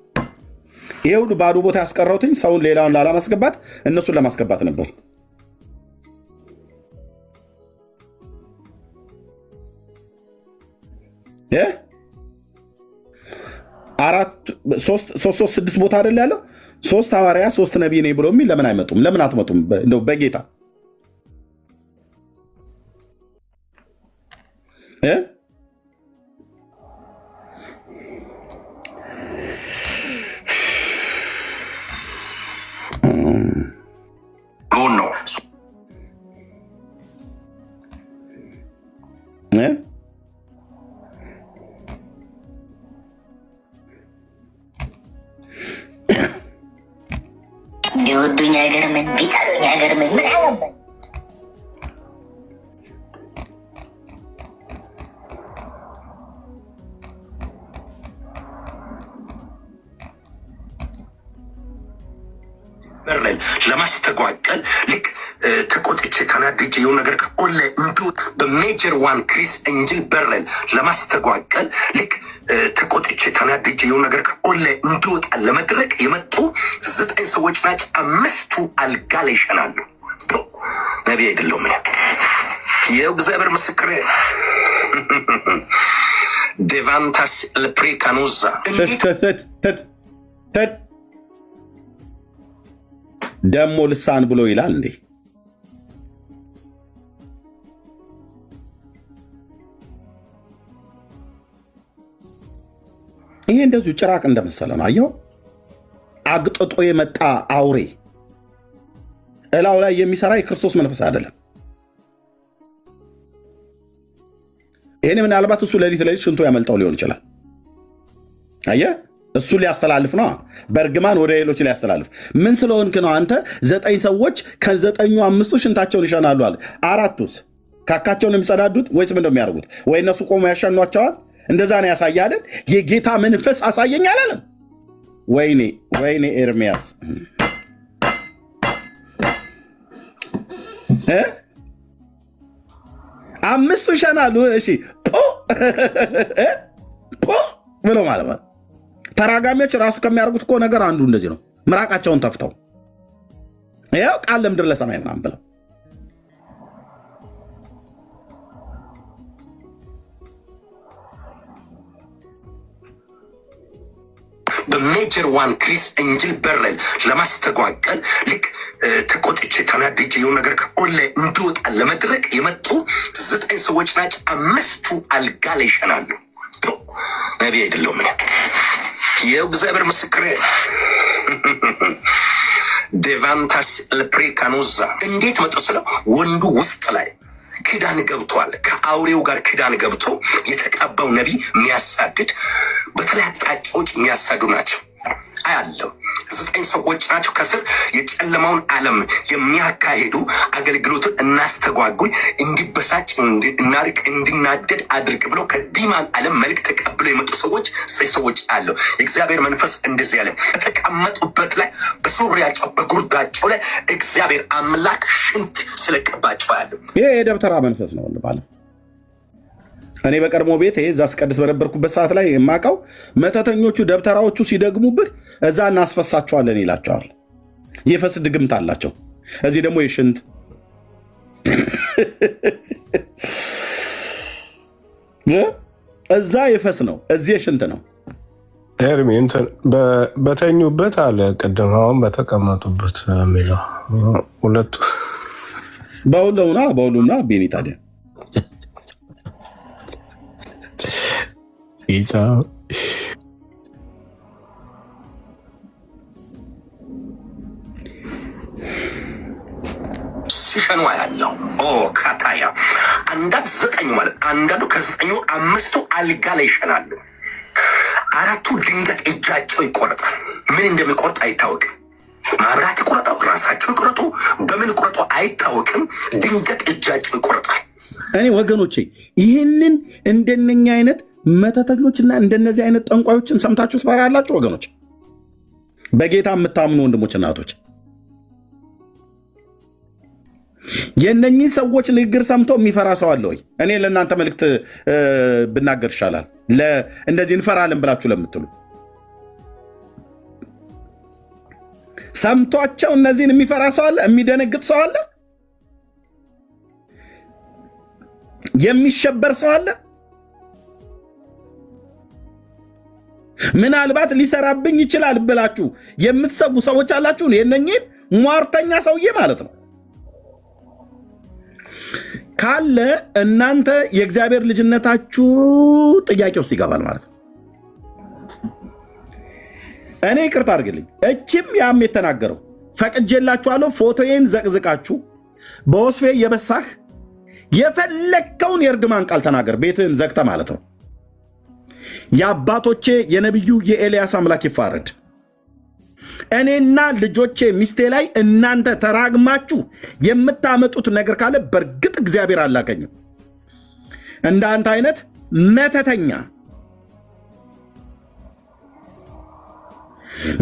ይሄ ሁሉ ባዶ ቦታ ያስቀረውትኝ ሰውን ሌላውን ላለማስገባት እነሱን ለማስገባት ነበር። ስድስት ቦታ አይደል ያለው? 3 ሐዋርያ 3 ነቢይ ነኝ ብሎ የሚል ለምን አይመጡም? ለምን አትመጡም? እንደው በጌታ ነው ቢወዱኝ አይገርምን፣ ቢጠሉኝ አይገርምን። ምን አገባኝ? ለማስተጓቀል ልክ ተቆጥቼ ተናድጄ የሆነ ነገር ከኦለ እንዱ በሜጀር ዋን ክሪስ እንጅል በርለን ለማስተጓቀል ልክ ተቆጥቼ ተናድጄ የሆነ ነገር ከኦለ እንዲወጣ ለመድረቅ የመጡ 9 ሰዎች ናቸው። 5ቱ አልጋ ላይ ይሸናሉ። ነቢይ አይደለሁም ምን ይኸው እግዚአብሔር ምስክሬ። ዴቫንታስ ለፕሪካኖዛ ደሞ ልሳን ብሎ ይላል እንዴ? ይሄ እንደዚሁ ጭራቅ እንደመሰለ ነው። አየው፣ አግጥጦ የመጣ አውሬ እላው ላይ የሚሰራ የክርስቶስ መንፈስ አይደለም። ይሄን ምናልባት እሱ ሌሊት ሽንቶ ያመልጠው ሊሆን ይችላል። አየህ፣ እሱ ሊያስተላልፍ ነው። በእርግማን ወደ ሌሎች ሊያስተላልፍ። ምን ስለሆንክ ነው አንተ? 9 ሰዎች ከ9ኙ 5ቱ ሽንታቸውን ይሸናሉ አለ። 4ቱስ ካካቸውን የሚጸዳዱት ወይስ ምን እንደሚያደርጉት? ወይ እነሱ ቆሞ ያሸኗቸዋል? እንደዛ ነው ያሳየ አይደል? የጌታ መንፈስ አሳየኝ አላለም? ወይኔ ኤርሚያስ 5ቱ ይሸናሉ። እሺ ብሎ ማለት ነው። ተራጋሚዎች ራሱ ከሚያደርጉት እኮ ነገር አንዱ እንደዚህ ነው። ምራቃቸውን ተፍተው ያው ቃል ለምድር ለሰማይ ምናምን ብለው በሜጀር ዋን ክሪስ እንጅል በርለን ለማስተጓቀል ልክ ተቆጥቼ ተናድጄ የሆነ ነገር ከኦለ እንዲወጣ ለመድረቅ የመጡ 9 ሰዎች ናቸው። 5ቱ አልጋ ላይ ይሸናሉ። ነቢይ አይደለሁም ምን ይኸው እግዚአብሔር ምስክሬ። ዴቫንታስ ለፕሪካኖዛ እንዴት መጡ ስለው ወንዱ ውስጥ ላይ ክዳን ገብቷል። ከአውሬው ጋር ክዳን ገብቶ የተቀባው ነቢይ የሚያሳድድ በተለይ አቅጣጫዎች የሚያሳዱ ናቸው። አያለው 9 ሰዎች ናቸው። ከስር የጨለማውን ዓለም የሚያካሄዱ አገልግሎቱን እናስተጓጉል፣ እንዲበሳጭ እናርቅ፣ እንዲናደድ አድርግ ብለው ከዲማን ዓለም መልክ ተቀብለው የመጡ ሰዎች 9 ሰዎች አለው። የእግዚአብሔር መንፈስ እንደዚህ ያለ በተቀመጡበት ላይ በሱሪያቸው በጉርዳቸው ላይ እግዚአብሔር አምላክ ሽንት ስለቀባቸው ያለው ይሄ የደብተራ መንፈስ ነው ባለ እኔ በቀድሞ ቤት እዛ አስቀድስ በነበርኩበት ሰዓት ላይ የማውቀው መተተኞቹ ደብተራዎቹ ሲደግሙብህ እዛ እናስፈሳቸዋለን ይላቸዋል። የፈስ ድግምት አላቸው። እዚህ ደግሞ የሽንት እዛ የፈስ ነው፣ እዚህ የሽንት ነው። ኤርሚ በተኙበት አለ ቅድም፣ አሁን በተቀመጡበት የሚለው ሁለቱ በሁሉምና ቤኒ ታዲያ ሲሸኗ ያለው ካታያ አንዳንድ 9 ማለት አንዳንዱ ከ9ኙ 5ቱ አልጋ ላይ ይሸናሉ። 4ቱ ድንገት እጃቸው ይቆረጣል። ምን እንደሚቆርጥ አይታወቅም። ማብራት ይቆረጣው፣ ራሳቸው ይቆረጡ፣ በምን ይቆረጡ አይታወቅም። ድንገት እጃቸው ይቆረጣል። እኔ ወገኖቼ ይህንን እንደነኛ አይነት መተተኞችና እንደነዚህ አይነት ጠንቋዮችን ሰምታችሁ ትፈራላችሁ? ወገኖች፣ በጌታ የምታምኑ ወንድሞች እናቶች፣ የእነኚህ ሰዎች ንግግር ሰምቶ የሚፈራ ሰው አለ ወይ? እኔ ለእናንተ መልእክት ብናገር ይሻላል። እንደዚህ እንፈራለን ብላችሁ ለምትሉ ሰምቷቸው እነዚህን የሚፈራ ሰው አለ? የሚደነግጥ ሰው አለ? የሚሸበር ሰው አለ? ምናልባት ሊሰራብኝ ይችላል ብላችሁ የምትሰጉ ሰዎች አላችሁ። የነኝን ሟርተኛ ሰውዬ ማለት ነው ካለ እናንተ የእግዚአብሔር ልጅነታችሁ ጥያቄ ውስጥ ይገባል ማለት ነው። እኔ ይቅርታ አድርግልኝ፣ እችም ያም የተናገረው ፈቅጄላችኋለሁ፣ ፎቶዬን ዘቅዝቃችሁ በወስፌ የበሳህ የፈለግከውን የእርግማን ቃል ተናገር፣ ቤትህን ዘግተ ማለት ነው። የአባቶቼ የነቢዩ የኤልያስ አምላክ ይፋረድ። እኔና ልጆቼ ሚስቴ ላይ እናንተ ተራግማችሁ የምታመጡት ነገር ካለ በእርግጥ እግዚአብሔር አላከኝም። እንዳንተ አይነት መተተኛ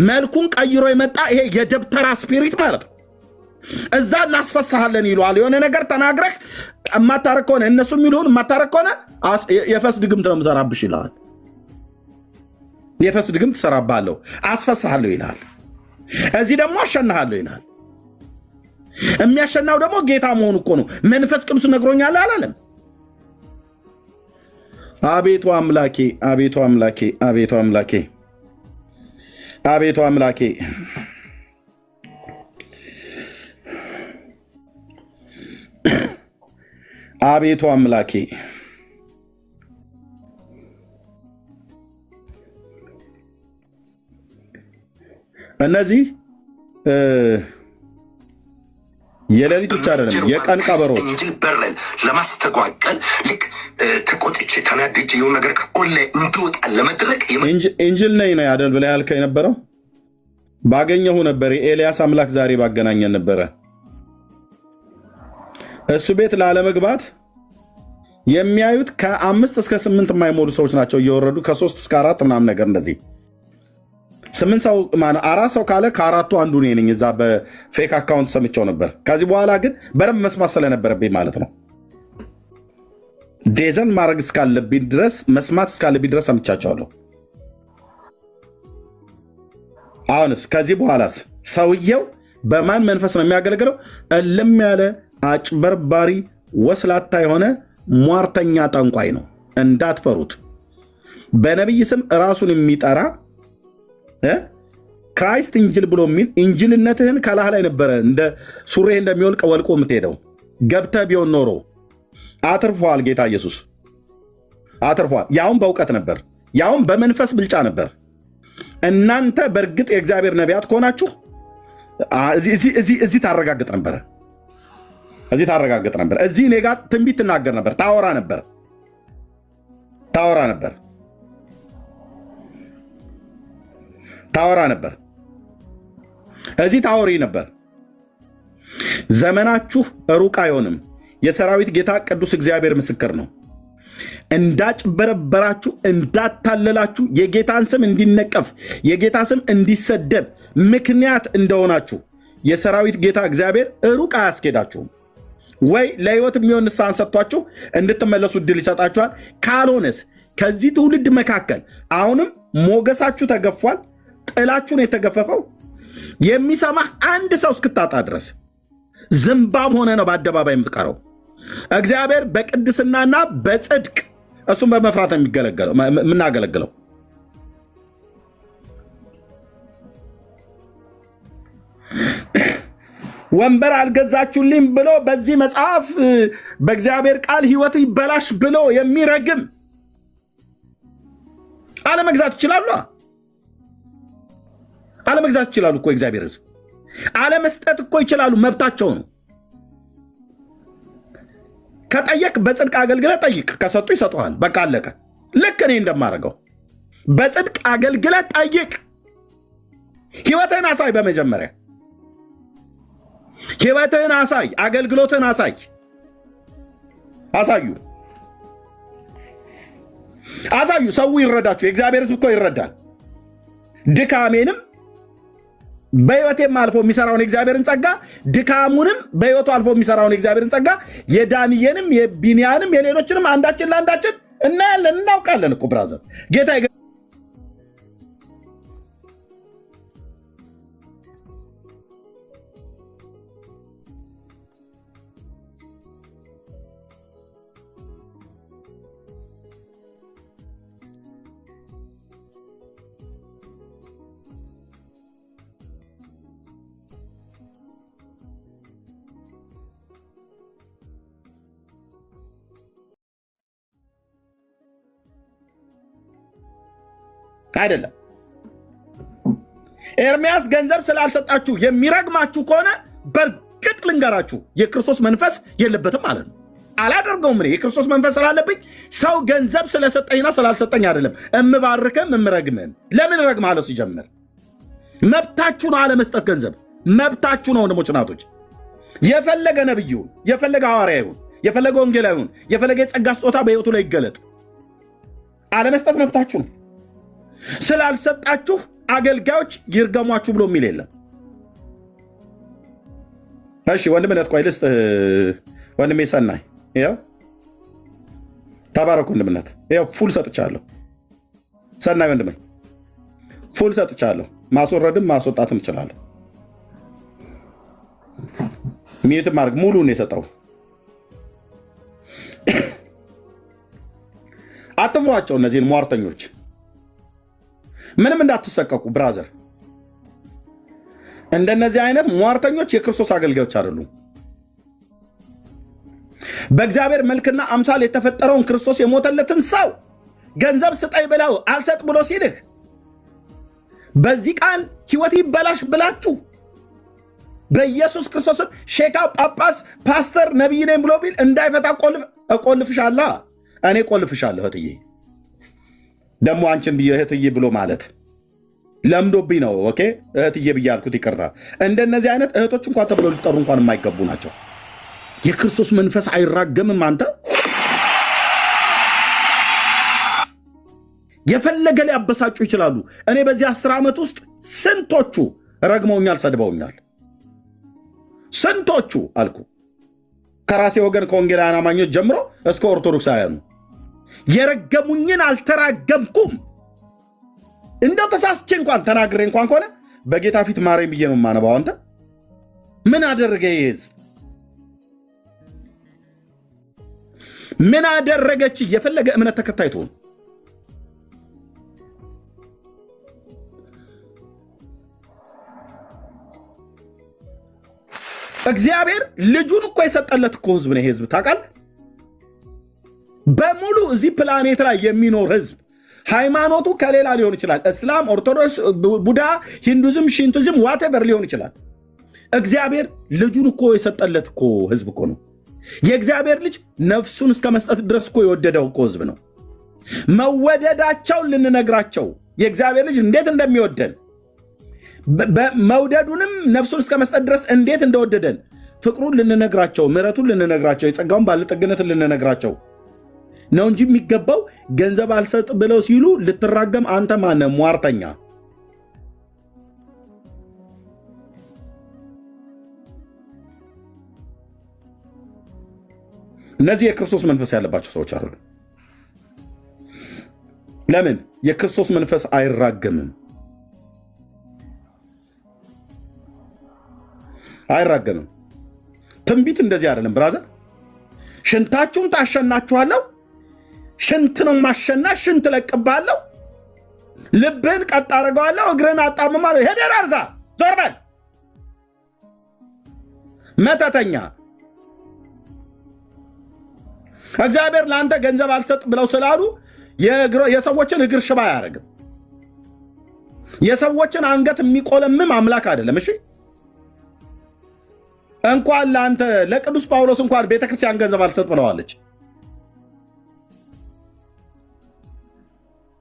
መልኩን ቀይሮ የመጣ ይሄ የደብተራ ስፒሪት ማለት ነው። እዛ እናስፈሳሃለን ይለዋል። የሆነ ነገር ተናግረህ የማታረግ ከሆነ እነሱ የሚሉን የማታረግ ከሆነ የፈስ ድግምት ነው የምሰራብሽ ይልሃል። የፈስ ድግምት ትሰራባለሁ፣ አስፈሳሃለሁ ይልሃል። እዚህ ደግሞ አሸናሃለሁ ይልሃል። የሚያሸናው ደግሞ ጌታ መሆኑ እኮ ነው። መንፈስ ቅዱስ ነግሮኛል አላለም? አቤቱ አምላኬ፣ አቤቱ አምላኬ፣ አቤቱ አምላኬ፣ አቤቱ አምላኬ፣ አቤቱ አምላኬ፣ እነዚህ የሌሊት ብቻ አይደለም የቀን ቀበሮች እንጂ በረን ለማስተጓቀል ልክ ተቆጥቼ ተናድጄ የሆነ ነገር ከኦንላይን እንዲወጣ ለመድረግ ኢንጅል ነኝ ነው ያደል ብለህ ያልከኝ የነበረው ባገኘሁ ነበር። የኤልያስ አምላክ ዛሬ ባገናኘን ነበረ። እሱ ቤት ላለመግባት የሚያዩት ከ5 እስከ 8 የማይሞሉ ሰዎች ናቸው እየወረዱ ከ3 እስከ 4 ምናምን ነገር እንደዚህ 8 ሰው ማነው 4 ሰው ካለ ከአራቱ አንዱ እኔ ነኝ። እዛ በፌክ አካውንት ሰምቼው ነበር። ከዚህ በኋላ ግን በደንብ መስማት ስለነበረብኝ ማለት ነው ዴዘን ማድረግ እስካለብኝ ድረስ መስማት እስካለብኝ ድረስ ሰምቻቸዋለሁ። አሁንስ ከዚህ በኋላስ ሰውየው በማን መንፈስ ነው የሚያገለግለው? እልም ያለ አጭበርባሪ ወስላታ የሆነ ሟርተኛ ጠንቋይ ነው። እንዳትፈሩት። በነቢይ ስም ራሱን የሚጠራ ክራይስት ኢንጅል ብሎ የሚል ኢንጅልነትህን ከላህ ላይ ነበረ እንደ ሱሬህ እንደሚወልቅ ወልቆ የምትሄደው ገብተህ ቢሆን ኖሮ አትርፏል። ጌታ ኢየሱስ አትርፏል። ያውም በእውቀት ነበር፣ ያውም በመንፈስ ብልጫ ነበር። እናንተ በእርግጥ የእግዚአብሔር ነቢያት ከሆናችሁ እዚህ ታረጋግጥ ነበረ፣ እዚህ ታረጋግጥ ነበር። እዚህ እኔ ጋር ትንቢት ትናገር ነበር፣ ታወራ ነበር፣ ታወራ ነበር፣ ታወራ ነበር። እዚህ ታወሪ ነበር። ዘመናችሁ ሩቅ አይሆንም። የሰራዊት ጌታ ቅዱስ እግዚአብሔር ምስክር ነው። እንዳጭበረበራችሁ እንዳታለላችሁ የጌታን ስም እንዲነቀፍ የጌታ ስም እንዲሰደብ ምክንያት እንደሆናችሁ የሰራዊት ጌታ እግዚአብሔር ሩቅ አያስኬዳችሁም። ወይ ለሕይወት የሚሆን ንስሐን ሰጥቷችሁ እንድትመለሱ እድል ይሰጣችኋል። ካልሆነስ ከዚህ ትውልድ መካከል አሁንም ሞገሳችሁ ተገፏል። ጥላችሁን የተገፈፈው የሚሰማህ አንድ ሰው እስክታጣ ድረስ ዝምባም ሆነ ነው በአደባባይ የምትቀረው። እግዚአብሔር በቅድስናና በጽድቅ እሱም በመፍራት የምናገለግለው ወንበር አልገዛችሁልኝ ብሎ በዚህ መጽሐፍ በእግዚአብሔር ቃል ሕይወት ይበላሽ ብሎ የሚረግም አለመግዛት ይችላሉ። አለመግዛት ይችላሉ እኮ እግዚአብሔር ሕዝብ አለመስጠት እኮ ይችላሉ። መብታቸው ነው። ከጠየቅ በጽድቅ አገልግለ ጠይቅ፣ ከሰጡ ይሰጡሃል። በቃ አለቀ። ልክ እኔ እንደማደርገው በጽድቅ አገልግለ ጠይቅ። ሕይወትህን አሳይ። በመጀመሪያ ሕይወትህን አሳይ፣ አገልግሎትህን አሳይ። አሳዩ፣ አሳዩ። ሰው ይረዳችሁ። የእግዚአብሔር ሕዝብ እኮ ይረዳል ድካሜንም በሕይወቴም አልፎ የሚሰራውን የእግዚአብሔርን ጸጋ ድካሙንም በሕይወቱ አልፎ የሚሰራውን የእግዚአብሔርን ጸጋ የዳንኤልንም የቢንያንም የሌሎችንም አንዳችን ለአንዳችን እናያለን፣ እናውቃለን እኮ ብራዘር። ጌታ አይደለም። ኤርሚያስ ገንዘብ ስላልሰጣችሁ የሚረግማችሁ ከሆነ በእርግጥ ልንገራችሁ የክርስቶስ መንፈስ የለበትም ማለት ነው። አላደርገውም እኔ የክርስቶስ መንፈስ ስላለብኝ ሰው ገንዘብ ስለሰጠኝና ስላልሰጠኝ አይደለም እምባርከም እምረግምን። ለምን እረግምሃለሁ? ሲጀምር መብታችሁ ነው አለመስጠት። ገንዘብ መብታችሁ ነው ወንድሞች እናቶች። የፈለገ ነብይ ይሁን፣ የፈለገ ሐዋርያ ይሁን፣ የፈለገ ወንጌላዊ ይሁን፣ የፈለገ የጸጋ ስጦታ በሕይወቱ ላይ ይገለጥ፣ አለመስጠት መብታችሁ ነው። ስላልሰጣችሁ አገልጋዮች ይርገሟችሁ ብሎ የሚል የለም። እሺ ወንድምነት ቆይ ልስጥ። ወንድሜ ሰናይ ይኸው ተባረክ ወንድምነት። ይኸው ፉል ሰጥቻለሁ። ሰናይ ወንድሜ ፉል ሰጥቻለሁ። ማስወረድም ማስወጣትም እችላለሁ። ሚዩትም ማድረግ ሙሉን የሰጠው አትፍሯቸው። እነዚህን ሟርተኞች ምንም እንዳትሰቀቁ ብራዘር። እንደነዚህ አይነት ሟርተኞች የክርስቶስ አገልጋዮች አይደሉም። በእግዚአብሔር መልክና አምሳል የተፈጠረውን ክርስቶስ የሞተለትን ሰው ገንዘብ ስጠኝ ብለው አልሰጥ ብሎ ሲልህ በዚህ ቃል ሕይወት ይበላሽ ብላችሁ በኢየሱስ ክርስቶስም ሼካ ጳጳስ ፓስተር ነቢይ ነኝ ብሎ ቢል እንዳይፈታ እቆልፍሻለሁ። እኔ ቆልፍሻለሁ። እህትዬ ደግሞ አንቺን ብዬ እህትዬ ብሎ ማለት ለምዶብኝ ነው። ኦኬ እህትዬ ብዬ አልኩት፣ ይቅርታ። እንደነዚህ አይነት እህቶች እንኳን ተብሎ ሊጠሩ እንኳን የማይገቡ ናቸው። የክርስቶስ መንፈስ አይራገምም። አንተ የፈለገ ሊያበሳጩ ይችላሉ። እኔ በዚህ 10 ዓመት ውስጥ ስንቶቹ ረግመውኛል፣ ሰድበውኛል። ስንቶቹ አልኩ። ከራሴ ወገን ከወንጌላውያን አማኞች ጀምሮ እስከ ኦርቶዶክሳውያኑ የረገሙኝን አልተራገምኩም። እንደው ተሳስቼ እንኳን ተናግሬ እንኳን ከሆነ በጌታ ፊት ማረኝ ብዬ ነው የማነባው። አንተ ምን አደረገ? ይህ ህዝብ ምን አደረገች? የፈለገ እምነት ተከታይ ትሆን እግዚአብሔር ልጁን እኮ የሰጠለት እኮ ህዝብ ነው። ህዝብ ታውቃለህ፣ በሙሉ እዚህ ፕላኔት ላይ የሚኖር ህዝብ ሃይማኖቱ ከሌላ ሊሆን ይችላል። እስላም፣ ኦርቶዶክስ፣ ቡዳ፣ ሂንዱዝም፣ ሽንቱዝም ዋቴቨር ሊሆን ይችላል። እግዚአብሔር ልጁን እኮ የሰጠለት እኮ ህዝብ እኮ ነው። የእግዚአብሔር ልጅ ነፍሱን እስከ መስጠት ድረስ እኮ የወደደው እኮ ህዝብ ነው። መወደዳቸውን ልንነግራቸው የእግዚአብሔር ልጅ እንዴት እንደሚወደን መውደዱንም ነፍሱን እስከ መስጠት ድረስ እንዴት እንደወደደን ፍቅሩን ልንነግራቸው፣ ምሕረቱን ልንነግራቸው፣ የጸጋውን ባለጠግነትን ልንነግራቸው ነው እንጂ የሚገባው ገንዘብ አልሰጥ ብለው ሲሉ ልትራገም አንተ ማነህ? ሟርተኛ። እነዚህ የክርስቶስ መንፈስ ያለባቸው ሰዎች አይደሉ። ለምን? የክርስቶስ መንፈስ አይራገምም። አይራገምም። ትንቢት እንደዚህ አይደለም ብራዘር። ሽንታችሁን ታሸናችኋለሁ፣ ሽንት ነው ማሸና፣ ሽንት ለቅባለሁ፣ ልብህን ቀጥ አደርገዋለሁ፣ እግርህን አጣምማለሁ። ሄደር አርዛ ዞር በል መተተኛ። እግዚአብሔር ለአንተ ገንዘብ አልሰጥ ብለው ስላሉ የሰዎችን እግር ሽባ አያደርግም። የሰዎችን አንገት የሚቆለምም አምላክ አይደለም። እሺ እንኳን ለአንተ ለቅዱስ ጳውሎስ እንኳን ቤተክርስቲያን ገንዘብ አልሰጥ ብለዋለች።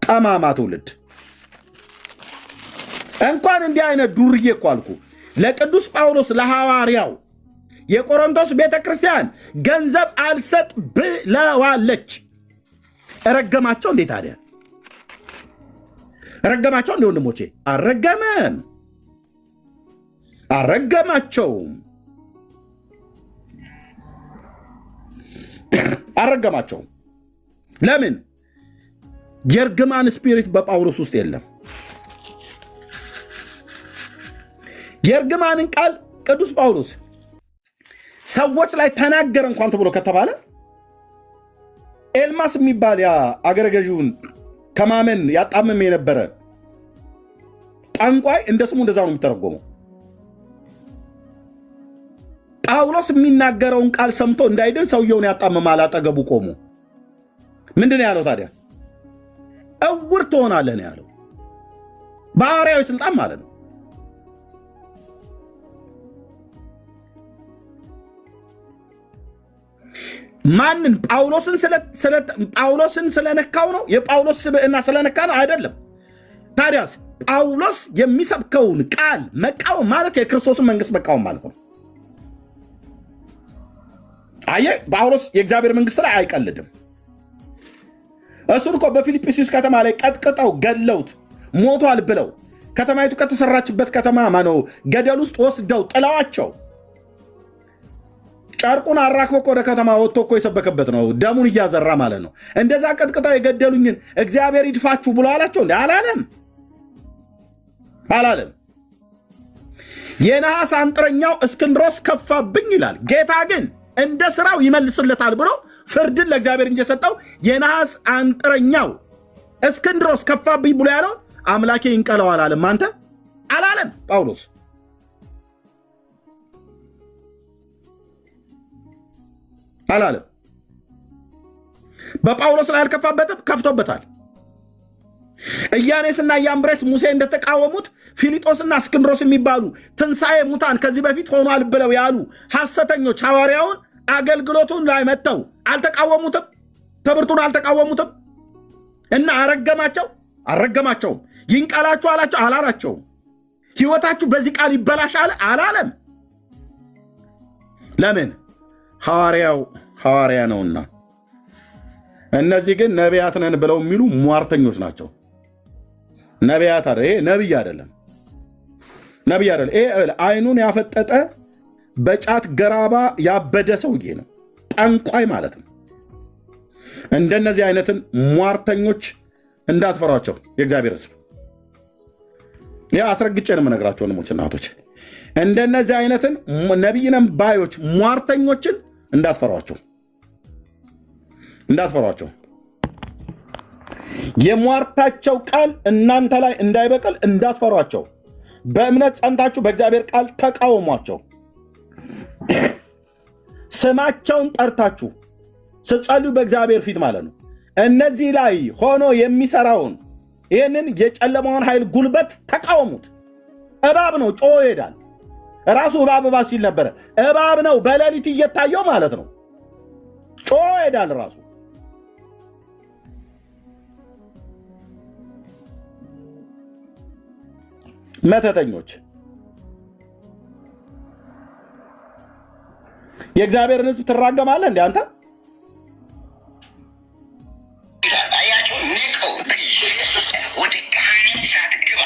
ቀማማ ትውልድ እንኳን እንዲህ አይነት ዱርዬ እኮ አልኩ። ለቅዱስ ጳውሎስ ለሐዋርያው የቆሮንቶስ ቤተክርስቲያን ገንዘብ አልሰጥ ብለዋለች። ረገማቸው እንዴ ታዲያ? ረገማቸው እንዴ ወንድሞቼ? አረገመም፣ አረገማቸውም፣ አረገማቸውም። ለምን? የእርግማን ስፒሪት በጳውሎስ ውስጥ የለም። የእርግማንን ቃል ቅዱስ ጳውሎስ ሰዎች ላይ ተናገረ እንኳን ተብሎ ከተባለ ኤልማስ የሚባል ያ አገረ ገዢውን ከማመን ያጣመመ የነበረ ጠንቋይ እንደ ስሙ እንደዛ ነው የሚተረጎመው። ጳውሎስ የሚናገረውን ቃል ሰምቶ እንዳይድን ሰውየውን ያጣመማል። አጠገቡ ቆሞ ምንድን ነው ያለው ታዲያ? እውር ትሆናለህ ነው ያለው። በሐዋርያዊ ስልጣን ማለት ነው። ማንን? ጳውሎስን ስለነካው ነው? የጳውሎስ ስብዕና ስለነካ ነው? አይደለም። ታዲያስ ጳውሎስ የሚሰብከውን ቃል መቃወም ማለት የክርስቶስን መንግስት መቃወም ማለት ነው። አየህ፣ ጳውሎስ የእግዚአብሔር መንግስት ላይ አይቀልድም። እሱን እኮ በፊልጵስዩስ ከተማ ላይ ቀጥቅጠው ገለውት ሞቷል ብለው ከተማይቱ ከተሰራችበት ከተማ ማነው ገደል ውስጥ ወስደው ጥለዋቸው ጨርቁን አራክፎ ወደ ከተማ ወጥቶ እኮ የሰበከበት ነው። ደሙን እያዘራ ማለት ነው። እንደዛ ቀጥቅጠው የገደሉኝን እግዚአብሔር ይድፋችሁ ብሎ አላቸው እንዴ? አላለም። የነሐስ አንጥረኛው እስክንድሮስ ከፋብኝ ይላል። ጌታ ግን እንደ ስራው ይመልስለታል ብሎ ፍርድን ለእግዚአብሔር እንጂ የሰጠው የነሐስ አንጥረኛው እስክንድሮስ ከፋብኝ ብሎ ያለው አምላኬ ይንቀለው አላለም። አንተ አላለም። ጳውሎስ አላለም። በጳውሎስ ላይ አልከፋበትም፣ ከፍቶበታል። ኢያኔስና ኢያምብሬስ ሙሴ እንደተቃወሙት ፊሊጦስና እስክንድሮስ የሚባሉ ትንሣኤ ሙታን ከዚህ በፊት ሆኗል ብለው ያሉ ሐሰተኞች ሐዋርያውን አገልግሎቱን ላይ መጥተው አልተቃወሙትም፣ ትምህርቱን አልተቃወሙትም እና አረገማቸውም። ይንቀላችሁ አላቸው አላላቸውም። ሕይወታችሁ በዚህ ቃል ይበላሻል አላለም። ለምን? ሐዋርያ ነውና። እነዚህ ግን ነቢያት ነን ብለው የሚሉ ሟርተኞች ናቸው። ነቢያት አይደለም። ይሄ ነቢይ አይደለም። ይሄ አይኑን ያፈጠጠ በጫት ገራባ ያበደ ሰውዬ ነው። ጠንቋይ ማለት ነው። እንደነዚህ አይነትን ሟርተኞች እንዳትፈሯቸው የእግዚአብሔር ሕዝብ። ያ አስረግጬ ነው የምነግራቸው ወንድሞች፣ እናቶች። እንደነዚህ አይነትን ነቢይ ነን ባዮች ሟርተኞችን እንዳትፈሯቸው። የሟርታቸው ቃል እናንተ ላይ እንዳይበቅል እንዳትፈሯቸው። በእምነት ጸንታችሁ በእግዚአብሔር ቃል ተቃወሟቸው። ስማቸውን ጠርታችሁ ስትጸልዩ በእግዚአብሔር ፊት ማለት ነው። እነዚህ ላይ ሆኖ የሚሰራውን ይህንን የጨለማውን ኃይል ጉልበት ተቃወሙት። እባብ ነው፣ ጮሆ ይሄዳል። ራሱ እባብ ሲል ነበረ። እባብ ነው፣ በሌሊት እየታየው ማለት ነው። ጮሆ ይሄዳል ራሱ። መተተኞች የእግዚአብሔርን ሕዝብ ትራገማለህ እንዴ አንተ? ወደ ገሃነም እሳት ግባ።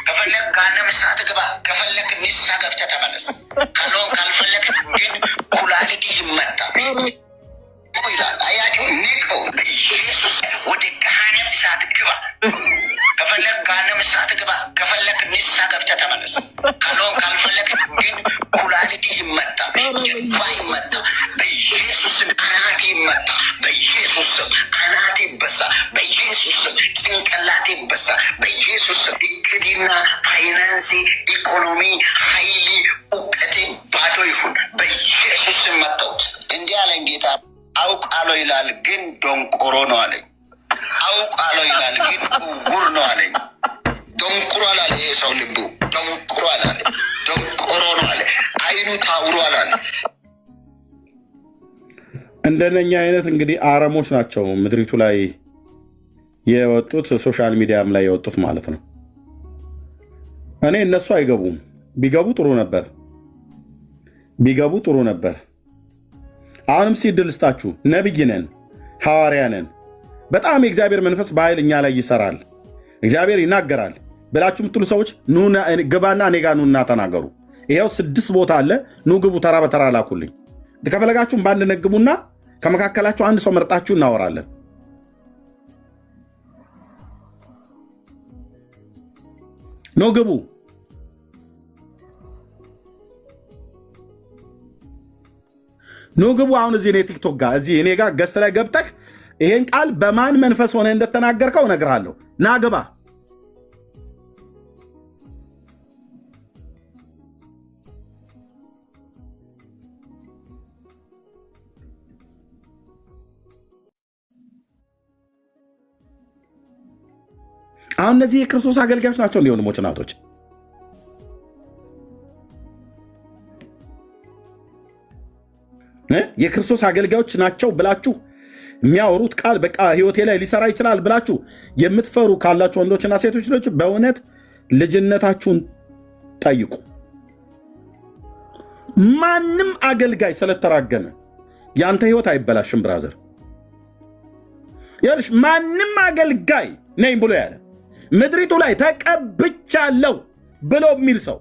ከፈለግ ገሃነም እሳት ግባ፣ ከፈለግ ንስሐ ገብተህ ተመለስ። ካልፈለግ ግን ኩላሊት ይመታ ይላል። አያችሁ፣ ንቀው ኢየሱስ ወደ ገሃነም እሳት ግባ። ከፈለግ ገሃነም እሳት ግባ፣ ከፈለግ ንስሐ ገብተህ ተመለስ። ካልፈለግ ግን ኩላሊት ይመታ፣ ጀርባ ይመታ፣ በኢየሱስም አናቴ ይመታ፣ በኢየሱስም አናቴ ይበሳ፣ በኢየሱስም ጭንቅላቴ ይበሳ፣ በኢየሱስም እቅድና ፋይናንሲ፣ ኢኮኖሚ፣ ኃይሊ፣ እውቀቴ ባዶ ይሁን፣ በኢየሱስም መተውት። እንዲህ አለኝ ጌታ። አውቃለሁ ይላል ግን ደንቆሮ ነው አለኝ። አውቃለሁ ይላል ግን ዕውር ነው አለኝ። ደንቁሯል አለ። ይሄ ሰው ልቡ ደንቁሯል አለ። ደንቆሮ ነው አለ። አይኑ ታውሯል አለ። እንደነኛ አይነት እንግዲህ አረሞች ናቸው ምድሪቱ ላይ የወጡት፣ ሶሻል ሚዲያም ላይ የወጡት ማለት ነው። እኔ እነሱ አይገቡም። ቢገቡ ጥሩ ነበር። አሁንም ሲድል ስጣችሁ። ነቢይ ነን፣ ሐዋርያ ነን፣ በጣም የእግዚአብሔር መንፈስ በኃይል እኛ ላይ ይሰራል፣ እግዚአብሔር ይናገራል ብላችሁ የምትሉ ሰዎች ግባና እኔ ጋር ኑና ተናገሩ። ይኸው 6 ቦታ አለ። ኑ ግቡ፣ ተራ በተራ ላኩልኝ። ከፈለጋችሁም በአንድ ነግቡና ከመካከላችሁ አንድ ሰው መርጣችሁ እናወራለን። ኑ ግቡ። አሁን እዚህ እኔ ቲክቶክ ጋር እዚህ እኔ ጋር ገስት ላይ ገብተህ ይሄን ቃል በማን መንፈስ ሆነ እንደተናገርከው እነግርሃለሁ። ና ግባ። አሁን እነዚህ የክርስቶስ አገልጋዮች ናቸው እንዲሆኑ ወንድሞች እናቶች። የክርስቶስ አገልጋዮች ናቸው ብላችሁ የሚያወሩት ቃል በቃ ህይወቴ ላይ ሊሰራ ይችላል ብላችሁ የምትፈሩ ካላችሁ ወንዶችና ሴቶች ልጆች በእውነት ልጅነታችሁን ጠይቁ። ማንም አገልጋይ ስለተራገመ ያንተ ህይወት አይበላሽም ብራዘር። ያልሽ ማንም አገልጋይ ነኝ ብሎ ያለ ምድሪቱ ላይ ተቀብቻለሁ ብሎ የሚል ሰው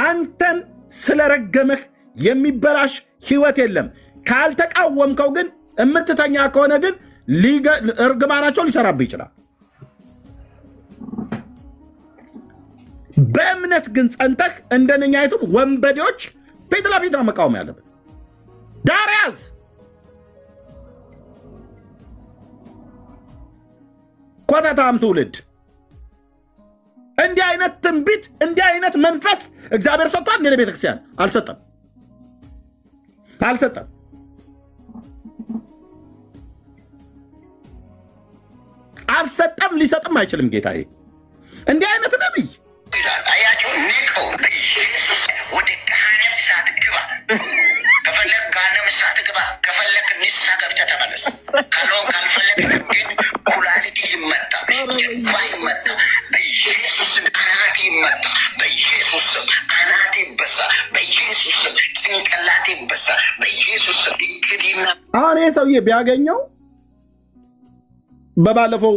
አንተን ስለረገመህ የሚበላሽ ህይወት የለም። ካልተቃወምከው ግን እምትተኛ ከሆነ ግን እርግማናቸው ሊሰራብህ ይችላል። በእምነት ግን ጸንተህ እንደነኛይቱን ወንበዴዎች ፊት ለፊት ነው መቃወም ያለብን። ዳር ያዝ። ኮተታም ትውልድ እንዲህ አይነት ትንቢት እንዲህ አይነት መንፈስ እግዚአብሔር ሰጥቷል። እንደ ቤተክርስቲያን አልሰጠም። ሊሰጥም አይችልም ጌታዬ። እንዲህ አይነት ነብይ አያቸው ንቀው በኢየሱስ ወደ ገሃነም እሳት ግባ። ከፈለግ ገሃነም እሳት ግባ፣ ከፈለግ ንስሐ ገብተህ ተመለስ። ካልፈለግ ግን ኩላሊት ይመታ፣ ጀርባ ይመታ፣ በኢየሱስ አናት ይመታ፣ በኢየሱስ አናት ይበሳ፣ በኢየሱስ ጭንቅላት ይበሳ፣ በኢየሱስ እቅድና አሁን ይህ ሰውዬ ቢያገኘው በባለፈው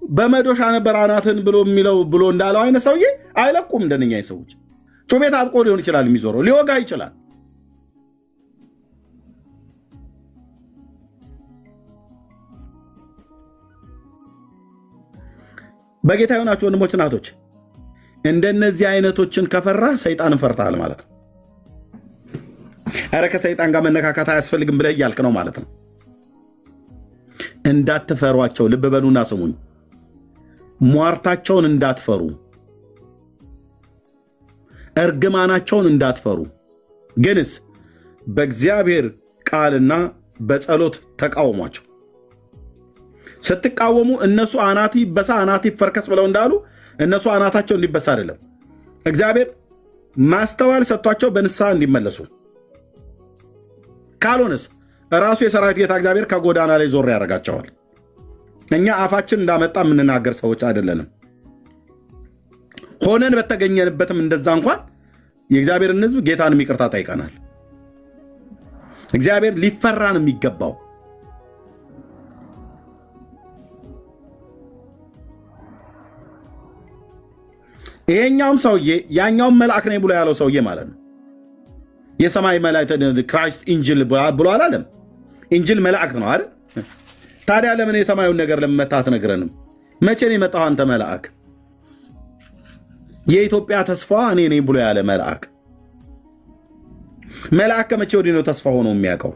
በመዶሻ ነበር አናትን ብሎ የሚለው ብሎ እንዳለው አይነት ሰውዬ አይለቁም። እንደነኛ ሰዎች ጩቤ ታጥቆ ሊሆን ይችላል የሚዞረው፣ ሊወጋ ይችላል። በጌታ የሆናችሁ ወንድሞች እናቶች፣ እንደነዚህ አይነቶችን ከፈራ ሰይጣንን ፈርተሃል ማለት ነው። ኧረ ከሰይጣን ጋር መነካካት አያስፈልግም ብለህ እያልክ ነው ማለት ነው። እንዳትፈሯቸው፣ ልብ በሉና ስሙኝ። ሟርታቸውን እንዳትፈሩ፣ እርግማናቸውን እንዳትፈሩ፣ ግንስ በእግዚአብሔር ቃልና በጸሎት ተቃወሟቸው። ስትቃወሙ እነሱ አናት ይበሳ አናት ይፈርከስ ብለው እንዳሉ እነሱ አናታቸው እንዲበሳ አይደለም። እግዚአብሔር ማስተዋል ሰጥቷቸው በንስሐ እንዲመለሱ፣ ካልሆነስ ራሱ የሰራዊት ጌታ እግዚአብሔር ከጎዳና ላይ ዞር ያደርጋቸዋል። እኛ አፋችን እንዳመጣ የምንናገር ሰዎች አይደለንም። ሆነን በተገኘንበትም እንደዛ እንኳን የእግዚአብሔርን ሕዝብ ጌታንም ይቅርታ ጠይቀናል። እግዚአብሔር ሊፈራን የሚገባው ይሄኛውም ሰውዬ ያኛውም መልአክ ነኝ ብሎ ያለው ሰውዬ ማለት ነው። የሰማይ መላእክት ክራይስት ኢንጅል ብሎ አላለም። ኢንጅል መላእክት ነው አይደል? ታዲያ ለምን የሰማዩን ነገር ለመታ አትነግረንም? መቼ ነው የመጣው አንተ መልአክ? የኢትዮጵያ ተስፋ እኔ ነኝ ብሎ ያለ መልአክ ከመቼ ወዲህ ነው ተስፋ ሆኖ የሚያውቀው?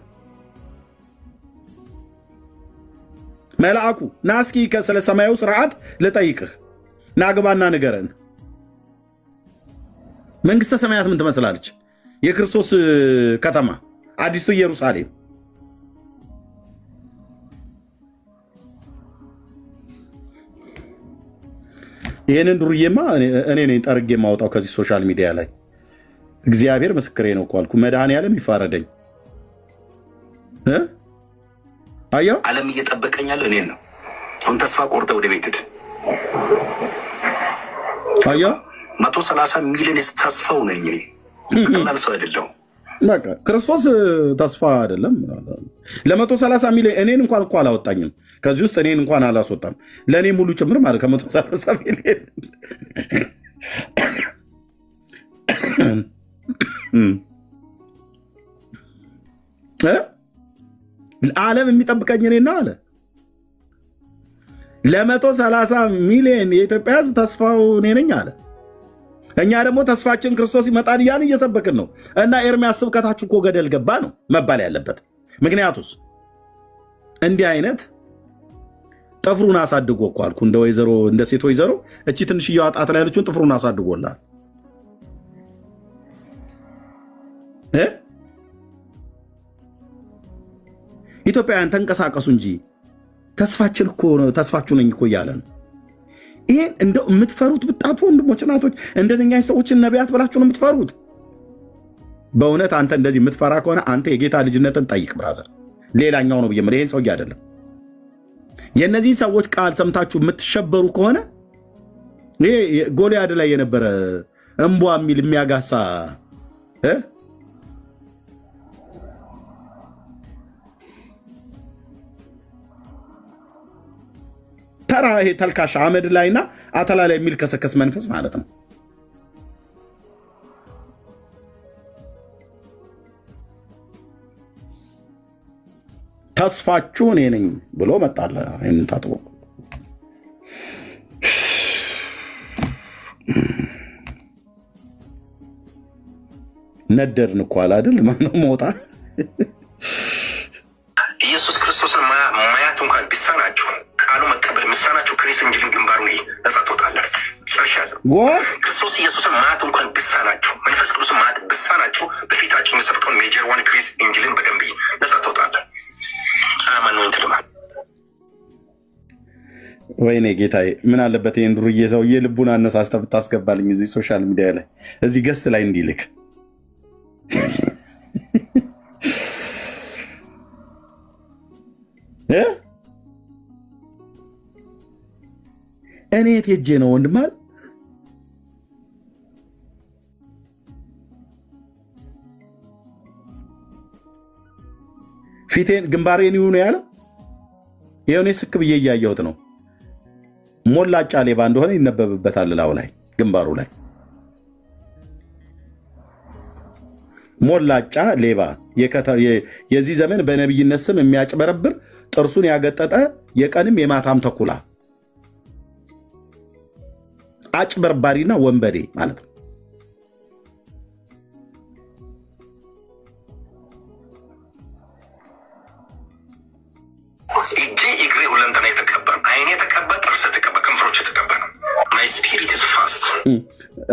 መልአኩ ና እስኪ ስለ ሰማዩ ስርዓት ልጠይቅህ፣ ናግባና ንገረን። መንግስተ ሰማያት ምን ትመስላለች? የክርስቶስ ከተማ አዲስቱ ኢየሩሳሌም ይህንን ዱርዬማ እኔ ነኝ ጠርጌ የማወጣው ከዚህ ሶሻል ሚዲያ ላይ። እግዚአብሔር ምስክሬ ነው እኮ አልኩ። መድኃኔዓለም ይፋረደኝ። አየው ዓለም እየጠበቀኛል እኔን ነው። አሁን ተስፋ ቆርጠ ወደ ቤት ሂድ። አየው 130 ሚሊዮን ተስፋው ነኝ እኔ። ቀላል ሰው አይደለሁም። በቃ ክርስቶስ ተስፋ አይደለም። ለ130 ሚሊዮን እኔን እንኳን እኮ አላወጣኝም ከዚህ ውስጥ እኔን እንኳን አላስወጣም። ለእኔ ሙሉ ጭምር ማለት ከ130 ሚሊዮን ዓለም የሚጠብቀኝ እኔና አለ። ለ130 ሚሊዮን የኢትዮጵያ ሕዝብ ተስፋው እኔ ነኝ አለ። እኛ ደግሞ ተስፋችን ክርስቶስ ይመጣል እያን እየሰበክን ነው። እና ኤርምያስ ስብከታችሁ እኮ ገደል ገባ ነው መባል ያለበት። ምክንያቱስ እንዲህ አይነት ጥፍሩን አሳድጎ እኮ አልኩ እንደ ሴት ወይዘሮ እቺ ትንሽዬዋ ጣት ላይ ያለችውን ጥፍሩን አሳድጎላል። ኢትዮጵያውያን ተንቀሳቀሱ እንጂ ተስፋችን እኮ ነው። ተስፋችሁ ነኝ እኮ እያለ ነው። ይህን እንደው የምትፈሩት ብጣቱ ወንድሞች እናቶች፣ እንደነኛ ሰዎችን ነቢያት ብላችሁ ነው የምትፈሩት። በእውነት አንተ እንደዚህ የምትፈራ ከሆነ አንተ የጌታ ልጅነትን ጠይቅ ብራዘር። ሌላኛው ነው ብዬ ይህን ሰውዬ አይደለም። የእነዚህ ሰዎች ቃል ሰምታችሁ የምትሸበሩ ከሆነ ይሄ ጎልያድ ላይ የነበረ እምቧ የሚል የሚያጋሳ ተራ ይሄ ተልካሻ አመድ ላይና አተላ ላይ የሚል ከሰከስ መንፈስ ማለት ነው። ተስፋችሁ እኔ ነኝ ብሎ መጣለ። ይህንን ታጥቦ ነደድን እኮ አለ አይደል? ማነው ሞታ ኢየሱስ ክርስቶስን ማያት እንኳን ቢሳናችሁ ቃሉ መቀበል ምሳናችሁ ክሪስ እንጅልን ግንባሩ ነጻ ትወጣለህ። ጨርሻለሁ። ክርስቶስ ኢየሱስን ማያት እንኳን ቢሳናችሁ መንፈስ ቅዱስን ማያት ቢሳናችሁ በፊታችን የሚሰብከውን ሜጀር ዋን ክሪስ እንጅልን በደንብ ነጻ ትወጣለህ። አማኑን ትልማ ወይኔ ጌታዬ፣ ምን አለበት ይህን ዱርዬ ሰውዬ ልቡን አነሳስተህ ብታስገባልኝ እዚህ ሶሻል ሚዲያ ላይ እዚህ ገስት ላይ እንዲልክ እኔ የት ሄጄ ነው ወንድማል? ፊቴን ግንባሬን ይሁን ያለው የሆነ ስክ ብዬ እያየሁት ነው። ሞላጫ ሌባ እንደሆነ ይነበብበታል ላው ላይ ግንባሩ ላይ ሞላጫ ሌባ፣ የዚህ ዘመን በነቢይነት ስም የሚያጭበረብር ጥርሱን ያገጠጠ የቀንም የማታም ተኩላ አጭበርባሪና ወንበዴ ማለት ነው። እጄ እግሬ ሁለንተና የተቀባ አይኔ የተቀባ ጥርስ የተቀባ ከንፈሮች የተቀባ ነው። ማይ ስፒሪት ኢዝ ፋስት።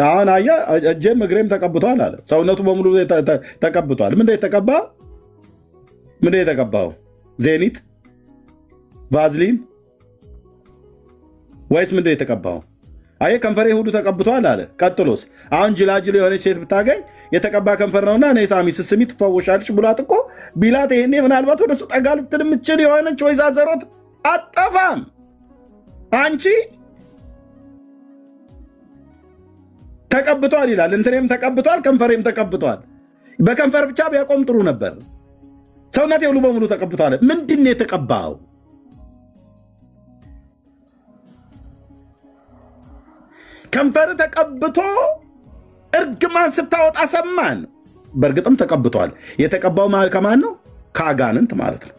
አሁን አየህ እጄም እግሬም ተቀብቷል አለ። ሰውነቱ በሙሉ ተቀብቷል። ምንድን የተቀባ ምንድን የተቀባው? ዜኒት ቫዝሊን ወይስ ምንድን የተቀባው? አየህ ከንፈሬ ሁሉ ተቀብቷል አለ። ቀጥሎስ አሁን ጅላጅል የሆነች ሴት ብታገኝ የተቀባ ከንፈር ነውና እኔ ሳሚ ስስሚ ትፈወሻለች ብሏት እኮ ቢላት ይሄኔ ምናልባት ወደሱ ጠጋ ልትል የምትችል የሆነች ወይዛዘሮት አጠፋም። አንቺ ተቀብቷል ይላል። እንትኔም ተቀብቷል፣ ከንፈሬም ተቀብቷል። በከንፈር ብቻ ቢያቆም ጥሩ ነበር። ሰውነቴ ሁሉ በሙሉ ተቀብቷል። ምንድን ነው የተቀባው? ከንፈር ተቀብቶ እርግማን ስታወጣ ሰማን። በእርግጥም ተቀብቷል። የተቀባው ከማን ነው? ከአጋንንት ማለት ነው።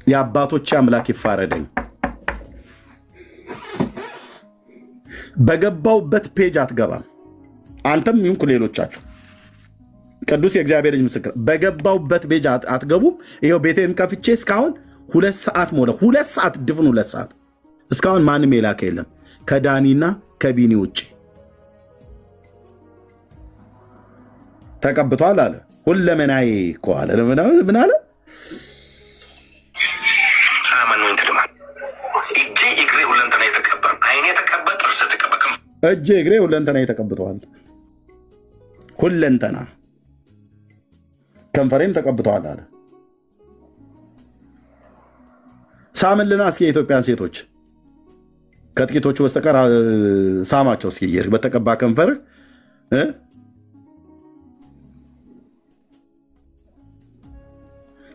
የአባቶቼ አምላክ ይፋረደኝ። በገባውበት ፔጅ አትገባም። አንተም ይሁንኩ ሌሎቻችሁ ቅዱስ የእግዚአብሔር ልጅ ምስክር፣ በገባውበት ፔጅ አትገቡም። ይኸው ቤቴን ከፍቼ እስካሁን 2 ሰዓት ሞላ። 2 ሰዓት ድፍን 2 ሰዓት እስካሁን ማንም የላከ የለም ከዳኒና ከቢኒ ውጭ። ተቀብቷል አለ። ሁለመናዬ እኮ አለ። ምን አለ? እጄ እግሬ ሁለንተና የተቀብተዋል። ሁለንተና ከንፈሬም ተቀብተዋል አለ። ሳምልና እስኪ የኢትዮጵያን ሴቶች ከጥቂቶቹ በስተቀር ሳማቸው እስኪ በተቀባ ከንፈር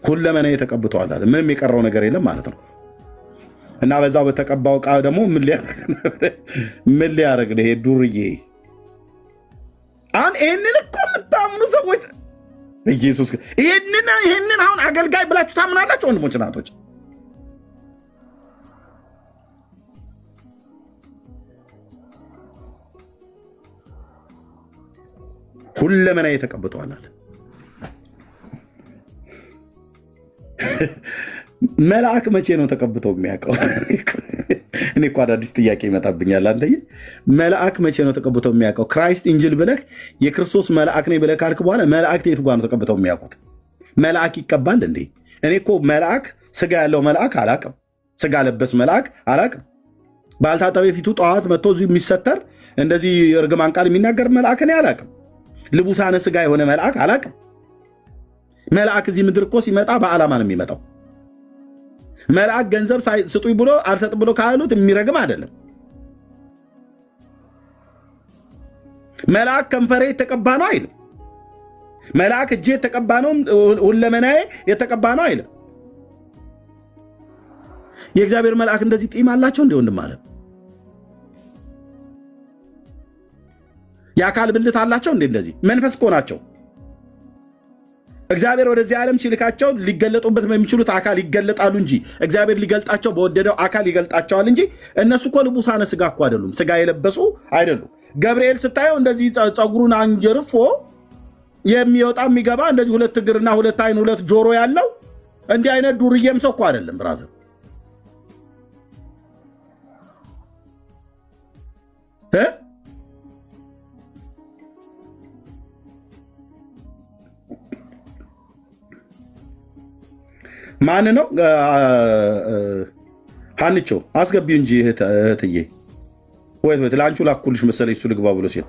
ሁለመና ተቀብተዋል አለ። ምንም የቀረው ነገር የለም ማለት ነው። እና በዛው በተቀባው ዕቃ ደግሞ ምን ሊያደርግ ነው ይሄ ዱርዬ? አሁን ይህንን እኮ የምታምኑ ሰዎች ኢየሱስ ይህንን አሁን አገልጋይ ብላችሁ ታምናላችሁ? ወንድሞች እናቶች፣ ሁለመና ተቀብተዋል አለ። መልአክ መቼ ነው ተቀብተው የሚያውቀው? እኔ እኮ አዳዲስ ጥያቄ ይመጣብኛል። አንተዬ መልአክ መቼ ነው ተቀብተው የሚያውቀው? ክራይስት ኢንጅል ብለህ የክርስቶስ መልአክ ነኝ ብለህ ካልክ በኋላ መልአክ የቱ ጋር ነው ተቀብተው የሚያውቁት? መልአክ ይቀባል እንዴ? እኔ እኮ መልአክ ስጋ ያለው መልአክ አላቅም፣ ስጋ ለበስ መልአክ አላቅም። ባልታጠበ ፊቱ ጠዋት መጥቶ እዚሁ የሚሰተር እንደዚህ እርግማን ቃል የሚናገር መልአክ እኔ አላቅም። ልቡሳነ ስጋ የሆነ መልአክ አላቅም። መልአክ እዚህ ምድር እኮ ሲመጣ በዓላማ ነው የሚመጣው። መልአክ ገንዘብ ስጡኝ ብሎ አልሰጥ ብሎ ካሉት የሚረግም አይደለም። መልአክ ከንፈሬ የተቀባ ነው አይልም። መልአክ እጄ የተቀባ ነው ሁለመናዬ የተቀባ ነው አይልም። የእግዚአብሔር መልአክ እንደዚህ ጢም አላቸው እንደ ወንድም አለ የአካል ብልት አላቸው እንደ እንደዚህ መንፈስ እኮ ናቸው። እግዚአብሔር ወደዚህ ዓለም ሲልካቸው ሊገለጡበት በሚችሉት አካል ይገለጣሉ እንጂ እግዚአብሔር ሊገልጣቸው በወደደው አካል ይገልጣቸዋል እንጂ እነሱ እኮ ልቡሳነ ስጋ እኮ አይደሉም። ስጋ የለበሱ አይደሉም። ገብርኤል ስታየው እንደዚህ ፀጉሩን አንጀርፎ የሚወጣ የሚገባ እንደዚህ ሁለት እግርና ሁለት አይን ሁለት ጆሮ ያለው እንዲህ አይነት ዱርዬም ሰው እኮ አይደለም። ብራዘር ማን ነው? ሀንቾ አስገቢው እንጂ እህትዬ። ወይት ለአንቹ ላኩልሽ መሰለኝ እሱ ልግባ ብሎ ሲል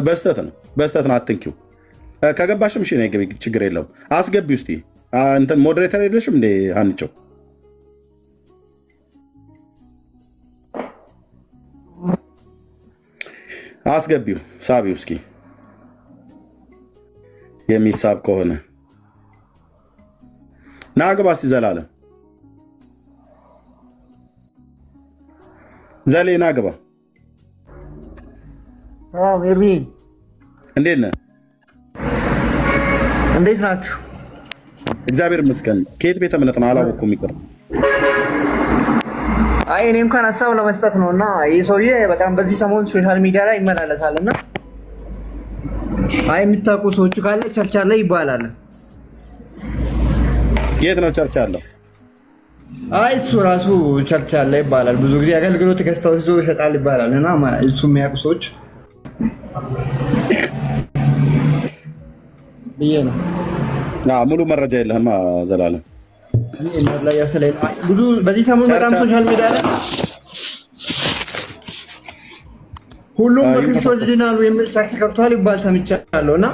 በስተት ነው። አትንኪው። ከገባሽም እሺ ነው ገቢ፣ ችግር የለውም። አስገቢው እስቲ። እንትን ሞዴሬተር የለሽም እንዴ ሀንቾ? አስገቢው፣ ሳቢው እስኪ የሚሳብ ከሆነ ና ግባ እስቲ። ዘላለም ዘሌ ና ግባ። ኤርሚ እንዴት ነህ? እንዴት ናችሁ? እግዚአብሔር ይመስገን። ከየት ቤተ እምነት ነው? አላወኩም። ይቅር። አይ እኔ እንኳን ሀሳብ ለመስጠት ነው። እና ይህ ሰውዬ በጣም በዚህ ሰሞን ሶሻል ሚዲያ ላይ ይመላለሳል እና አይ የምታውቁ ሰዎቹ ካለ ቸርች አለ ይባላል። የት ነው ቸርች አለው? አይ እሱ ራሱ ቸርች አለ ይባላል። ብዙ ጊዜ አገልግሎት ገዝተው ይዞ ይሰጣል ይባላል። እና እሱ የሚያውቁ ሰዎች ብዬ ነው። ሙሉ መረጃ የለህም ዘላለም? ብዙ በዚህ ሰሞን በጣም ሶሻል ሚዲያ ላይ ሁሉም በክርስቶስ ድናሉ የሚል ቸርች ከፍቷል ይባል ሰምቻለሁ። እና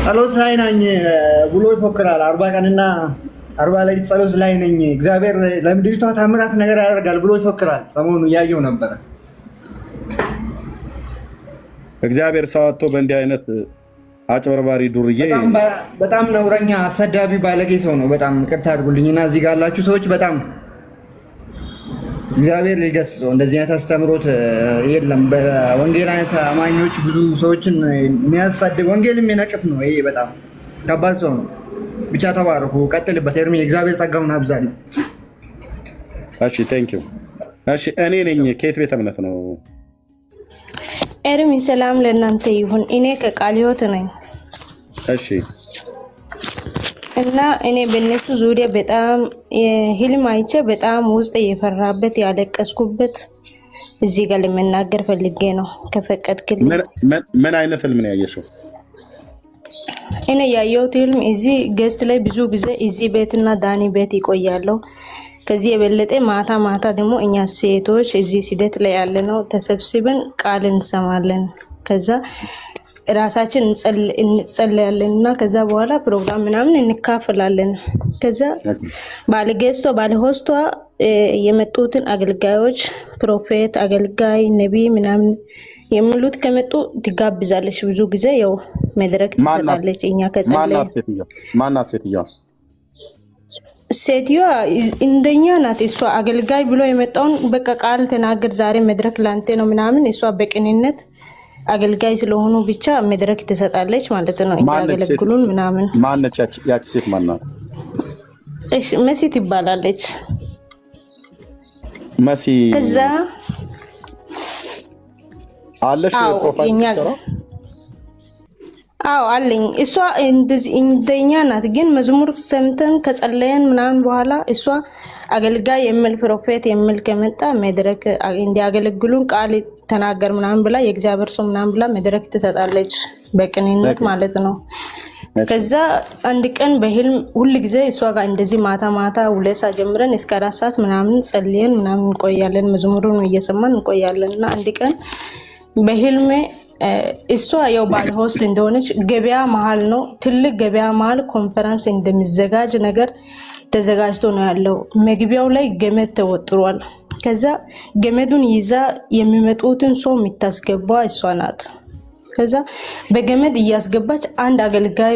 ጸሎት ላይ ነኝ ብሎ ይፎክራል። 40 ቀንና 40 ሌሊት ጸሎት ላይ ነኝ፣ እግዚአብሔር ለምድሪቷ ታምራት ነገር ያደርጋል ብሎ ይፎክራል። ሰሞኑ እያየው ነበረ። እግዚአብሔር ሰው አጥቶ በእንዲህ አይነት አጭበርባሪ ዱርዬ በጣም ነውረኛ አሰዳቢ ባለጌ ሰው ነው። በጣም ይቅርታ አድርጉልኝና እዚህ ጋር ያላችሁ ሰዎች በጣም እግዚአብሔር ሊገስጸው። እንደዚህ አይነት አስተምሮት የለም። በወንጌል አይነት አማኞች ብዙ ሰዎችን የሚያሳድግ ወንጌል የሚነቅፍ ነው። ይሄ በጣም ከባድ ሰው ነው። ብቻ ተባረኩ፣ ቀጥልበት ኤርሚ። እግዚአብሔር ጸጋውን አብዛል። እሺ ቴንክ ዩ። እሺ እኔ ነኝ። ከየት ቤተ እምነት ነው? ኤርሚ ሰላም ለእናንተ ይሁን። እኔ ከቃለ ሕይወት ነኝ። እሺ። እና እኔ በእነሱ ዙሪያ በጣም ህልም አይቼ በጣም ውስጥ የፈራበት ያለቀስኩበት እዚህ ጋር ለመናገር ፈልጌ ነው ከፈቀድክልኝ። ምን አይነት ህልም ነው ያየሽው? እኔ ያየሁት ህልም እዚህ ገስት ላይ ብዙ ጊዜ እዚህ ቤትና ዳኒ ቤት ይቆያለሁ። ከዚህ የበለጠ ማታ ማታ ደግሞ እኛ ሴቶች እዚህ ስደት ላይ ያለ ነው ተሰብስበን ቃል እንሰማለን። ከዛ ራሳችን እንጸልያለን እና ከዛ በኋላ ፕሮግራም ምናምን እንካፈላለን። ከዛ ባለጌስቷ ባለሆስቷ የመጡትን አገልጋዮች ፕሮፌት፣ አገልጋይ፣ ነቢይ ምናምን የሚሉት ከመጡ ትጋብዛለች። ብዙ ጊዜ ያው መድረክ ትሰጣለች። እኛ ከጸለይ ማናት ሴትዮዋ? ሴትዮዋ እንደኛ ናት። እሷ አገልጋይ ብሎ የመጣውን በቃ ቃል ተናገር ዛሬ መድረክ ላንተ ነው ምናምን እሷ በቅንነት አገልጋይ ስለሆኑ ብቻ መድረክ ትሰጣለች ማለት ነው። እንዲያገለግሉን ምናምን። ማነች ያቺ ሴት? ማናት? እሺ መሲ ትባላለች። መሲ ከዛ አለሽ ፕሮፋይል አዎ አለኝ። እሷ እንደኛ ናት። ግን መዝሙር ሰምተን ከጸለየን ምናምን በኋላ እሷ አገልጋይ የሚል ፕሮፌት የሚል ከመጣ መድረክ እንዲያገለግሉን ቃል ተናገር ምናምን ብላ የእግዚአብሔር ሰው ምናምን ብላ መድረክ ትሰጣለች፣ በቅንነት ማለት ነው። ከዛ አንድ ቀን በህልም ሁሉ ጊዜ እሷ ጋር እንደዚህ ማታ ማታ 2 ሰዓት ጀምረን እስከ 4 ሰዓት ምናምን ጸልየን ምናምን እንቆያለን፣ መዝሙሩን እየሰማን እንቆያለን። እና አንድ ቀን በህልሜ እሷ ያው ባለ ሆስት እንደሆነች ገበያ መሀል ነው፣ ትልቅ ገበያ መሀል ኮንፈረንስ እንደሚዘጋጅ ነገር ተዘጋጅቶ ነው ያለው። መግቢያው ላይ ገመድ ተወጥሯል። ከዛ ገመዱን ይዛ የሚመጡትን ሰው የምታስገባ እሷ ናት። ከዛ በገመድ እያስገባች አንድ አገልጋይ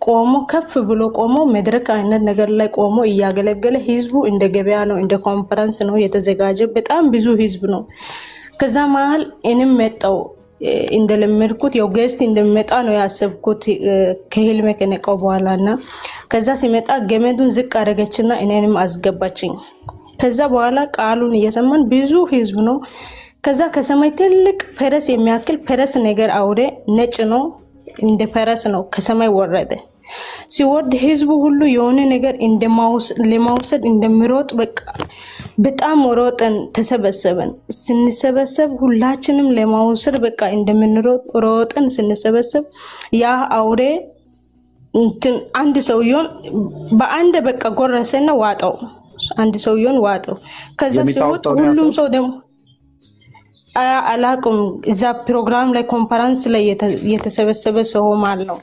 ቆሞ ከፍ ብሎ ቆሞ መድረክ አይነት ነገር ላይ ቆሞ እያገለገለ፣ ህዝቡ እንደ ገበያ ነው፣ እንደ ኮንፈረንስ ነው የተዘጋጀ፣ በጣም ብዙ ህዝብ ነው። ከዛ መሀል እኔም መጣው እንደለመድኩት ያው ገስት እንደመጣ ነው ያሰብኩት ከህልሜ ከነቃው በኋላና ከዛ ሲመጣ ገመዱን ዝቅ አደረገችና እኔንም አስገባችኝ። ከዛ በኋላ ቃሉን እየሰማን ብዙ ህዝብ ነው። ከዛ ከሰማይ ትልቅ ፈረስ የሚያክል ፈረስ ነገር አውሬ ነጭ ነው፣ እንደ ፈረስ ነው ከሰማይ ወረደ። ሲወርድ ህዝቡ ሁሉ የሆነ ነገር ለማውሰድ እንደሚሮጥ በቃ በጣም ሮጠን ተሰበሰበን። ስንሰበሰብ ሁላችንም ለማውሰድ በቃ እንደምንሮጥ ሮጠን ስንሰበሰብ ያ አውሬ አንድ ሰውየውን በአንድ በቃ ጎረሰና ዋጠው፣ አንድ ሰውየውን ዋጠው። ከዛ ሲወጥ ሁሉም ሰው ደግሞ አላቁም እዛ ፕሮግራም ላይ ኮንፈረንስ ላይ የተሰበሰበ ሰው ማለት ነው።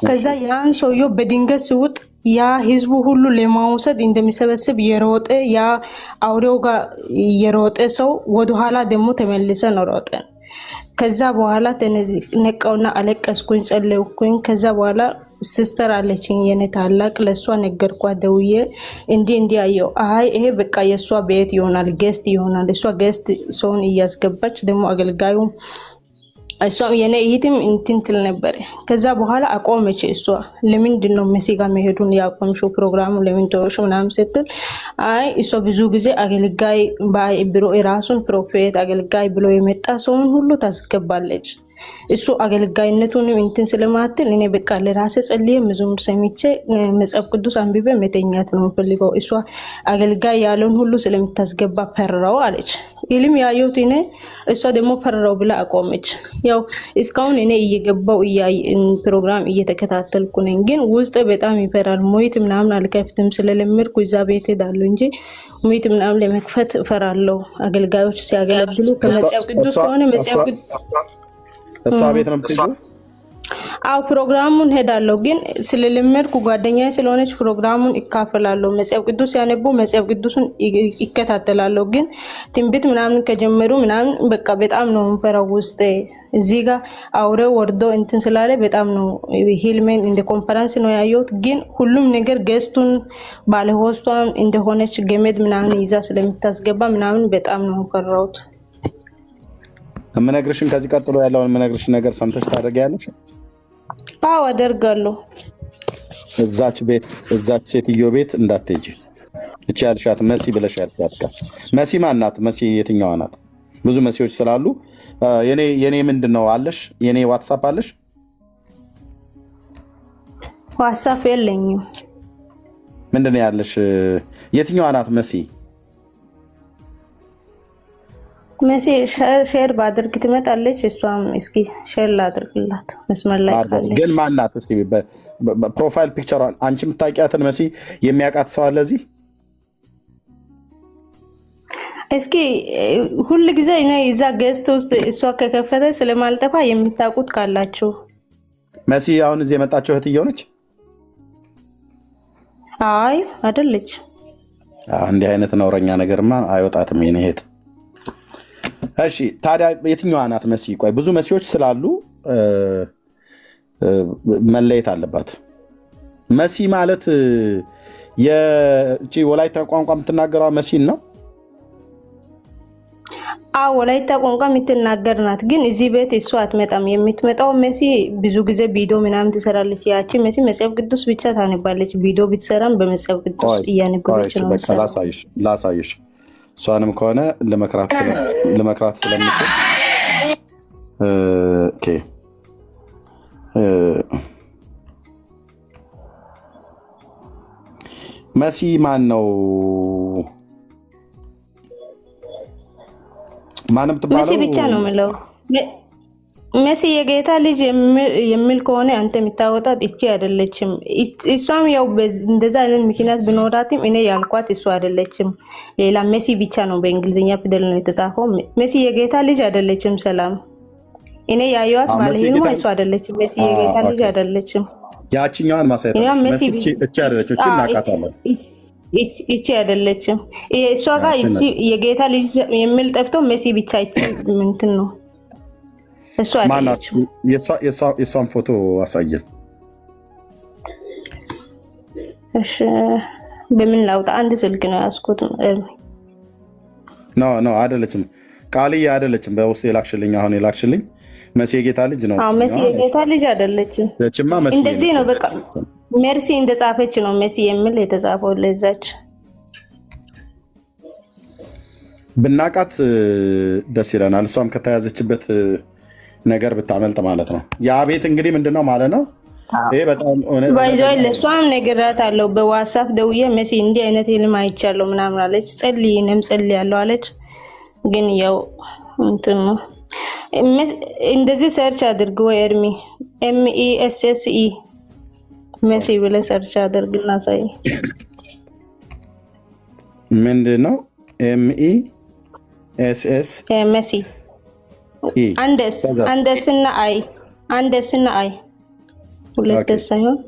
ከዛ ያን ሰውየው በድንገት ሲወጥ ያ ህዝቡ ሁሉ ለማውሰድ እንደሚሰበስብ የሮጠ ያ አውሬው ጋር የሮጠ ሰው ወደኋላ ደግሞ ተመልሰን ሮጠን። ከዛ በኋላ ነቃውና አለቀስኩኝ፣ ጸለይኩኝ። ከዛ በኋላ ሲስተር አለችኝ የኔ ታላቅ፣ ለሷ ነገርኳት ደውዬ እንዲህ አየው። አይ ይሄ በቃ የሷ ቤት ይሆናል፣ ጌስት ይሆናል። እሷ ጌስት ሰውን እያስገባች ደግሞ አገልጋዩ እሷ የኔ እህትም እንትን ትል ነበር። ከዛ በኋላ አቆመች። እሷ ለምንድን ነው መሲ ጋር መሄዱን ያቆምሽው ፕሮግራሙ ለምን ተወሽ ምናምን ስትል አይ እሷ ብዙ ጊዜ አገልጋይ ብሎ የራሱን ፕሮፌት አገልጋይ ብሎ የመጣ ሰውን ሁሉ ታስገባለች። እሱ አገልጋይነቱን እንትን ስለማትል እኔ በቃ ለራሴ ጸልዬ መዝሙር ሰምቼ መጽሐፍ ቅዱስ አንብቤ መተኛት ነው የምፈልገው። እሷ አገልጋይ ያለውን ሁሉ ስለምታስገባ ፈራው አለች። ኢልም ያየሁት እኔ እሷ ደግሞ ፈራው ብላ አቆመች። ያው እስካሁን እኔ እየገባው ፕሮግራም እየተከታተልኩ ነኝ፣ ግን ውስጥ በጣም ይፈራል። ሞይት ምናምን አልከፍትም ስለለመድኩ እዛ ቤት ሄዳለሁ እንጂ ሞይት ምናምን ለመክፈት እፈራለሁ። አገልጋዮች ሲያገለግሉ ከመጽሐፍ ቅዱስ ከሆነ መጽሐፍ ቅዱስ እሷ ቤት ነው የምትይዘው? አው ፕሮግራሙን ሄዳለሁ፣ ግን ስለለመድኩ ጓደኛዬ ስለሆነች ፕሮግራሙን ይካፈላለሁ። መጽሐፍ ቅዱስ ያነቡ መጽሐፍ ቅዱስን ይከታተላለሁ። ግን ትንቢት ምናምን ከጀመሩ ምናምን በቃ በጣም ነው የምፈራው ውስጥ። እዚህ ጋር አውሬው ወርዶ እንትን ስላለ በጣም ነው ሂልሜን እንደ ኮንፈረንስ ነው ያየሁት። ግን ሁሉም ነገር ገስቱን ባለሆስቷን እንደሆነች ገመድ ምናምን ይዛ ስለምታስገባ ምናምን በጣም ነው ፈራሁት። የምነግርሽን ከዚህ ቀጥሎ ያለውን የምነግርሽን ነገር ሰምተሽ ታደርጊያለሽ? አዎ አደርጋለሁ። እዛች ሴትዮ ቤት እንዳትሄጂ። እቺ ያልሻት መሲ ብለሽ ያልሻት መሲ ማን ናት? መሲ የትኛዋ ናት? ብዙ መሲዎች ስላሉ የኔ ምንድን ነው አለሽ? የኔ ዋትሳፕ አለሽ? ዋትሳፕ የለኝም። ምንድን ነው ያለሽ? የትኛዋ ናት መሲ? መሲ ሼር ባድርግ ትመጣለች። እሷም እስኪ ሼር ላድርግላት መስመር ላይ ካለች። ግን ማናት? እስኪ ፕሮፋይል ፒክቸሯን አንቺ የምታውቂያትን መሲ የሚያውቃት ሰው አለ እዚህ? እስኪ ሁሉ ጊዜ እኔ እዛ ገስት ውስጥ እሷ ከከፈተ ስለማልጠፋ የምታውቁት ካላችሁ። መሲ አሁን እዚህ የመጣችው እህትየው ነች? አይ አይደለች። እንዲህ አይነት ነውረኛ ነገርማ አይወጣትም የኔ እህት። እሺ ታዲያ የትኛዋ ናት መሲ? ቆይ ብዙ መሲዎች ስላሉ መለየት አለባት። መሲ ማለት የእቺ ወላይታ ቋንቋ የምትናገረው መሲን ነው? አዎ ወላይታ ቋንቋ የምትናገር ናት። ግን እዚህ ቤት እሷ አትመጣም። የምትመጣው መሲ ብዙ ጊዜ ቪዲዮ ምናምን ትሰራለች። ያቺ መሲ መጽሐፍ ቅዱስ ብቻ ታነባለች። ቪዲዮ ብትሰራም በመጽሐፍ ቅዱስ እያነበበች ነው። ላሳይሽ እሷንም ከሆነ ለመክራት ስለምችል መሲ ማን ነው? ማንም ትባለው መሲ ብቻ ነው የምለው። መሲ የጌታ ልጅ የሚል ከሆነ አንተ የምታወጣት እቺ አይደለችም። እሷም ያው እንደዛ አይነት ምክንያት ብኖራትም እኔ ያልኳት እሷ አይደለችም። ሌላ መሲ ብቻ ነው በእንግሊዝኛ ፊደል ነው የተጻፈው። መሲ የጌታ ልጅ አይደለችም። ሰላም እኔ ያየዋት ማለት ነው እሷ አይደለችም። መሲ የጌታ ልጅ አይደለችም። ያቺኛዋን ማሳየት መሲ እቺ አይደለችም። እቺ እናቃታለን። እቺ አይደለችም። እሷ ጋር እቺ የጌታ ልጅ የሚል ጠፍቶ መሲ ብቻ እቺ ምንትን ነው እሷ አይደለችም። የሷን ፎቶ አሳየን። እሺ በምን ላውጣ? አንድ ስልክ ነው ያስኩት። ኖ አይደለችም። ቃልዬ አይደለችም። በውስጥ የላክሽልኝ አሁን የላክሽልኝ መሲ የጌታ ልጅ ነው። አዎ መሲ የጌታ ልጅ አይደለችም። እንደዚህ ነው በቃ ሜርሲ እንደጻፈች ነው መሲ የሚል የተጻፈው። ለዛች ብናቃት ደስ ይለናል። እሷም ከተያዘችበት ነገር ብታመልጥ ማለት ነው። ያ ቤት እንግዲህ ምንድነው ማለት ነው? ይሄ በጣም ባይዞይ ለሷም ነገራት አለው። በዋትስአፕ ደውዬ መሲ እንዲህ አይነት ህልም አይቻለሁ ምናምን አለች። ጸልይንም ጸልያለሁ አለች። ግን ያው እንትን ነው እንደዚህ ሰርች አድርግ ወይ ኤርሚ MESSE መሲ ብለህ ሰርች አድርግና ሳይ ምንድነው MESS መሲ አንደስና አይ ሁለት ሳይሆን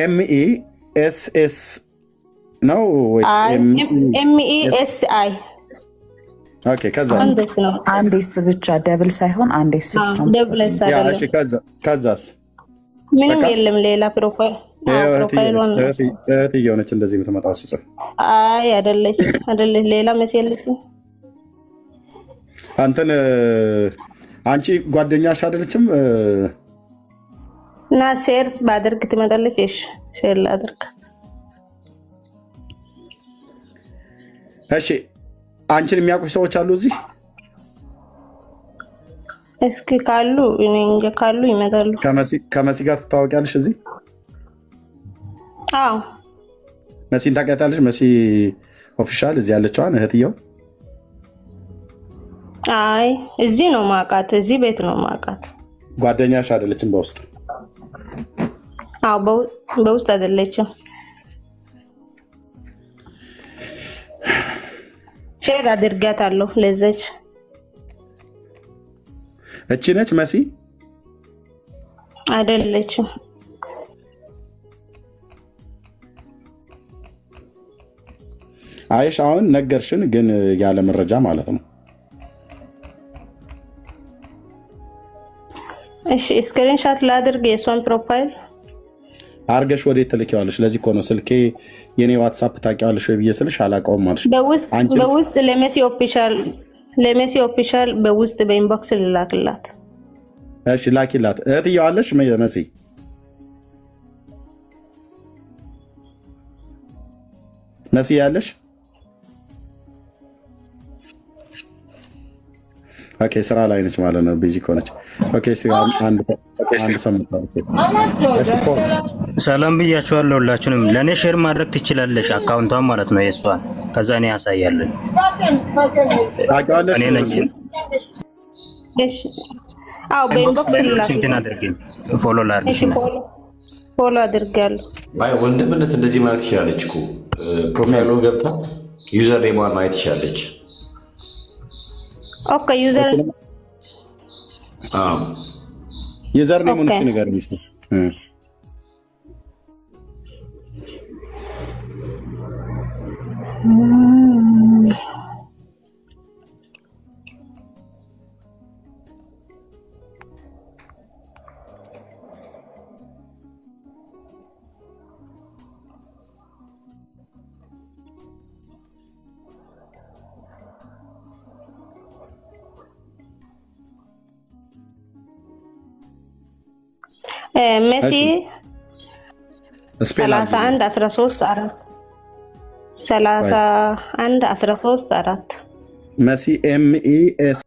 MESS ነው ወይስ MESI? ኦኬ ከዛ አንዴስ ብቻ ደብል ሳይሆን አንዴስ ብቻ ደብል ሳይሆን እሺ ከዛስ ምንም የለም ሌላ ፕሮፋይል እህትየው እንደዚህ የምትመጣው ሲጽፍ አይ አይደለች ሌላ መሰለሽ አንቺ ጓደኛሽ አይደለችም እና ሼር ባደርግ ትመጣለች። እሺ ሼር ላድርግ። እሺ አንቺን የሚያውቁሽ ሰዎች አሉ እዚህ? እስኪ ካሉ እኔ እንጃ ካሉ ይመጣሉ። ከመሲ ጋር ትታወቂያለሽ እዚህ? አዎ መሲን ታውቂያታለሽ? መሲ ኦፊሻል እዚህ ያለችዋን እህትየው? አይ እዚህ ነው ማውቃት፣ እዚህ ቤት ነው ማውቃት። ጓደኛሽ አይደለችም በውስጥ? አዎ በውስጥ አይደለችም። ሼር አድርጋታለሁ ለዘች። እቺ ነች መሲ? አይደለችም። አይሽ አሁን ነገርሽን ግን ያለ መረጃ ማለት ነው። እሺ ስክሪንሻት ላድርግ የሷን ፕሮፋይል አርገሽ ወዴት ትልኪዋለሽ? ለዚህ እኮ ነው ስልኬ የኔ ዋትስአፕ ታውቂዋለሽ ወይ ብዬ ስልሽ አላውቀውም አልሽ። በውስጥ ለሜሲ ኦፊሻል በውስጥ በኢንቦክስ ልላክላት። እሺ ላኪላት። እህትየው አለሽ መሲ? መሲ ያለሽ? ኦኬ ስራ ላይ ነች ማለት ነው። ቢዚ ሆነች። ኦኬ አንድ ሰላም ብያችኋለሁ ሁላችሁንም። ለእኔ ሼር ማድረግ ትችላለሽ አካውንቷን ማለት ነው የእሷን። ከዛ እኔ ያሳያለን። እኔ ነኝ። አዎ በኢንቦክስ እንትን አድርገኝ ፎሎ ላድርግሽ ነው። ፎሎ አድርጋለሁ። አይ ወንድምነት እንደዚህ ማለት ትችላለች እኮ ፕሮፋይሉን ገብታ ዩዘር ኔሟን ማየት ትችላለች። ኦኬ ዩዘር ኔሙን እሺ ንገሪኝ እስኪ። መሲ 31 13 4 31 13 4 መሲ MES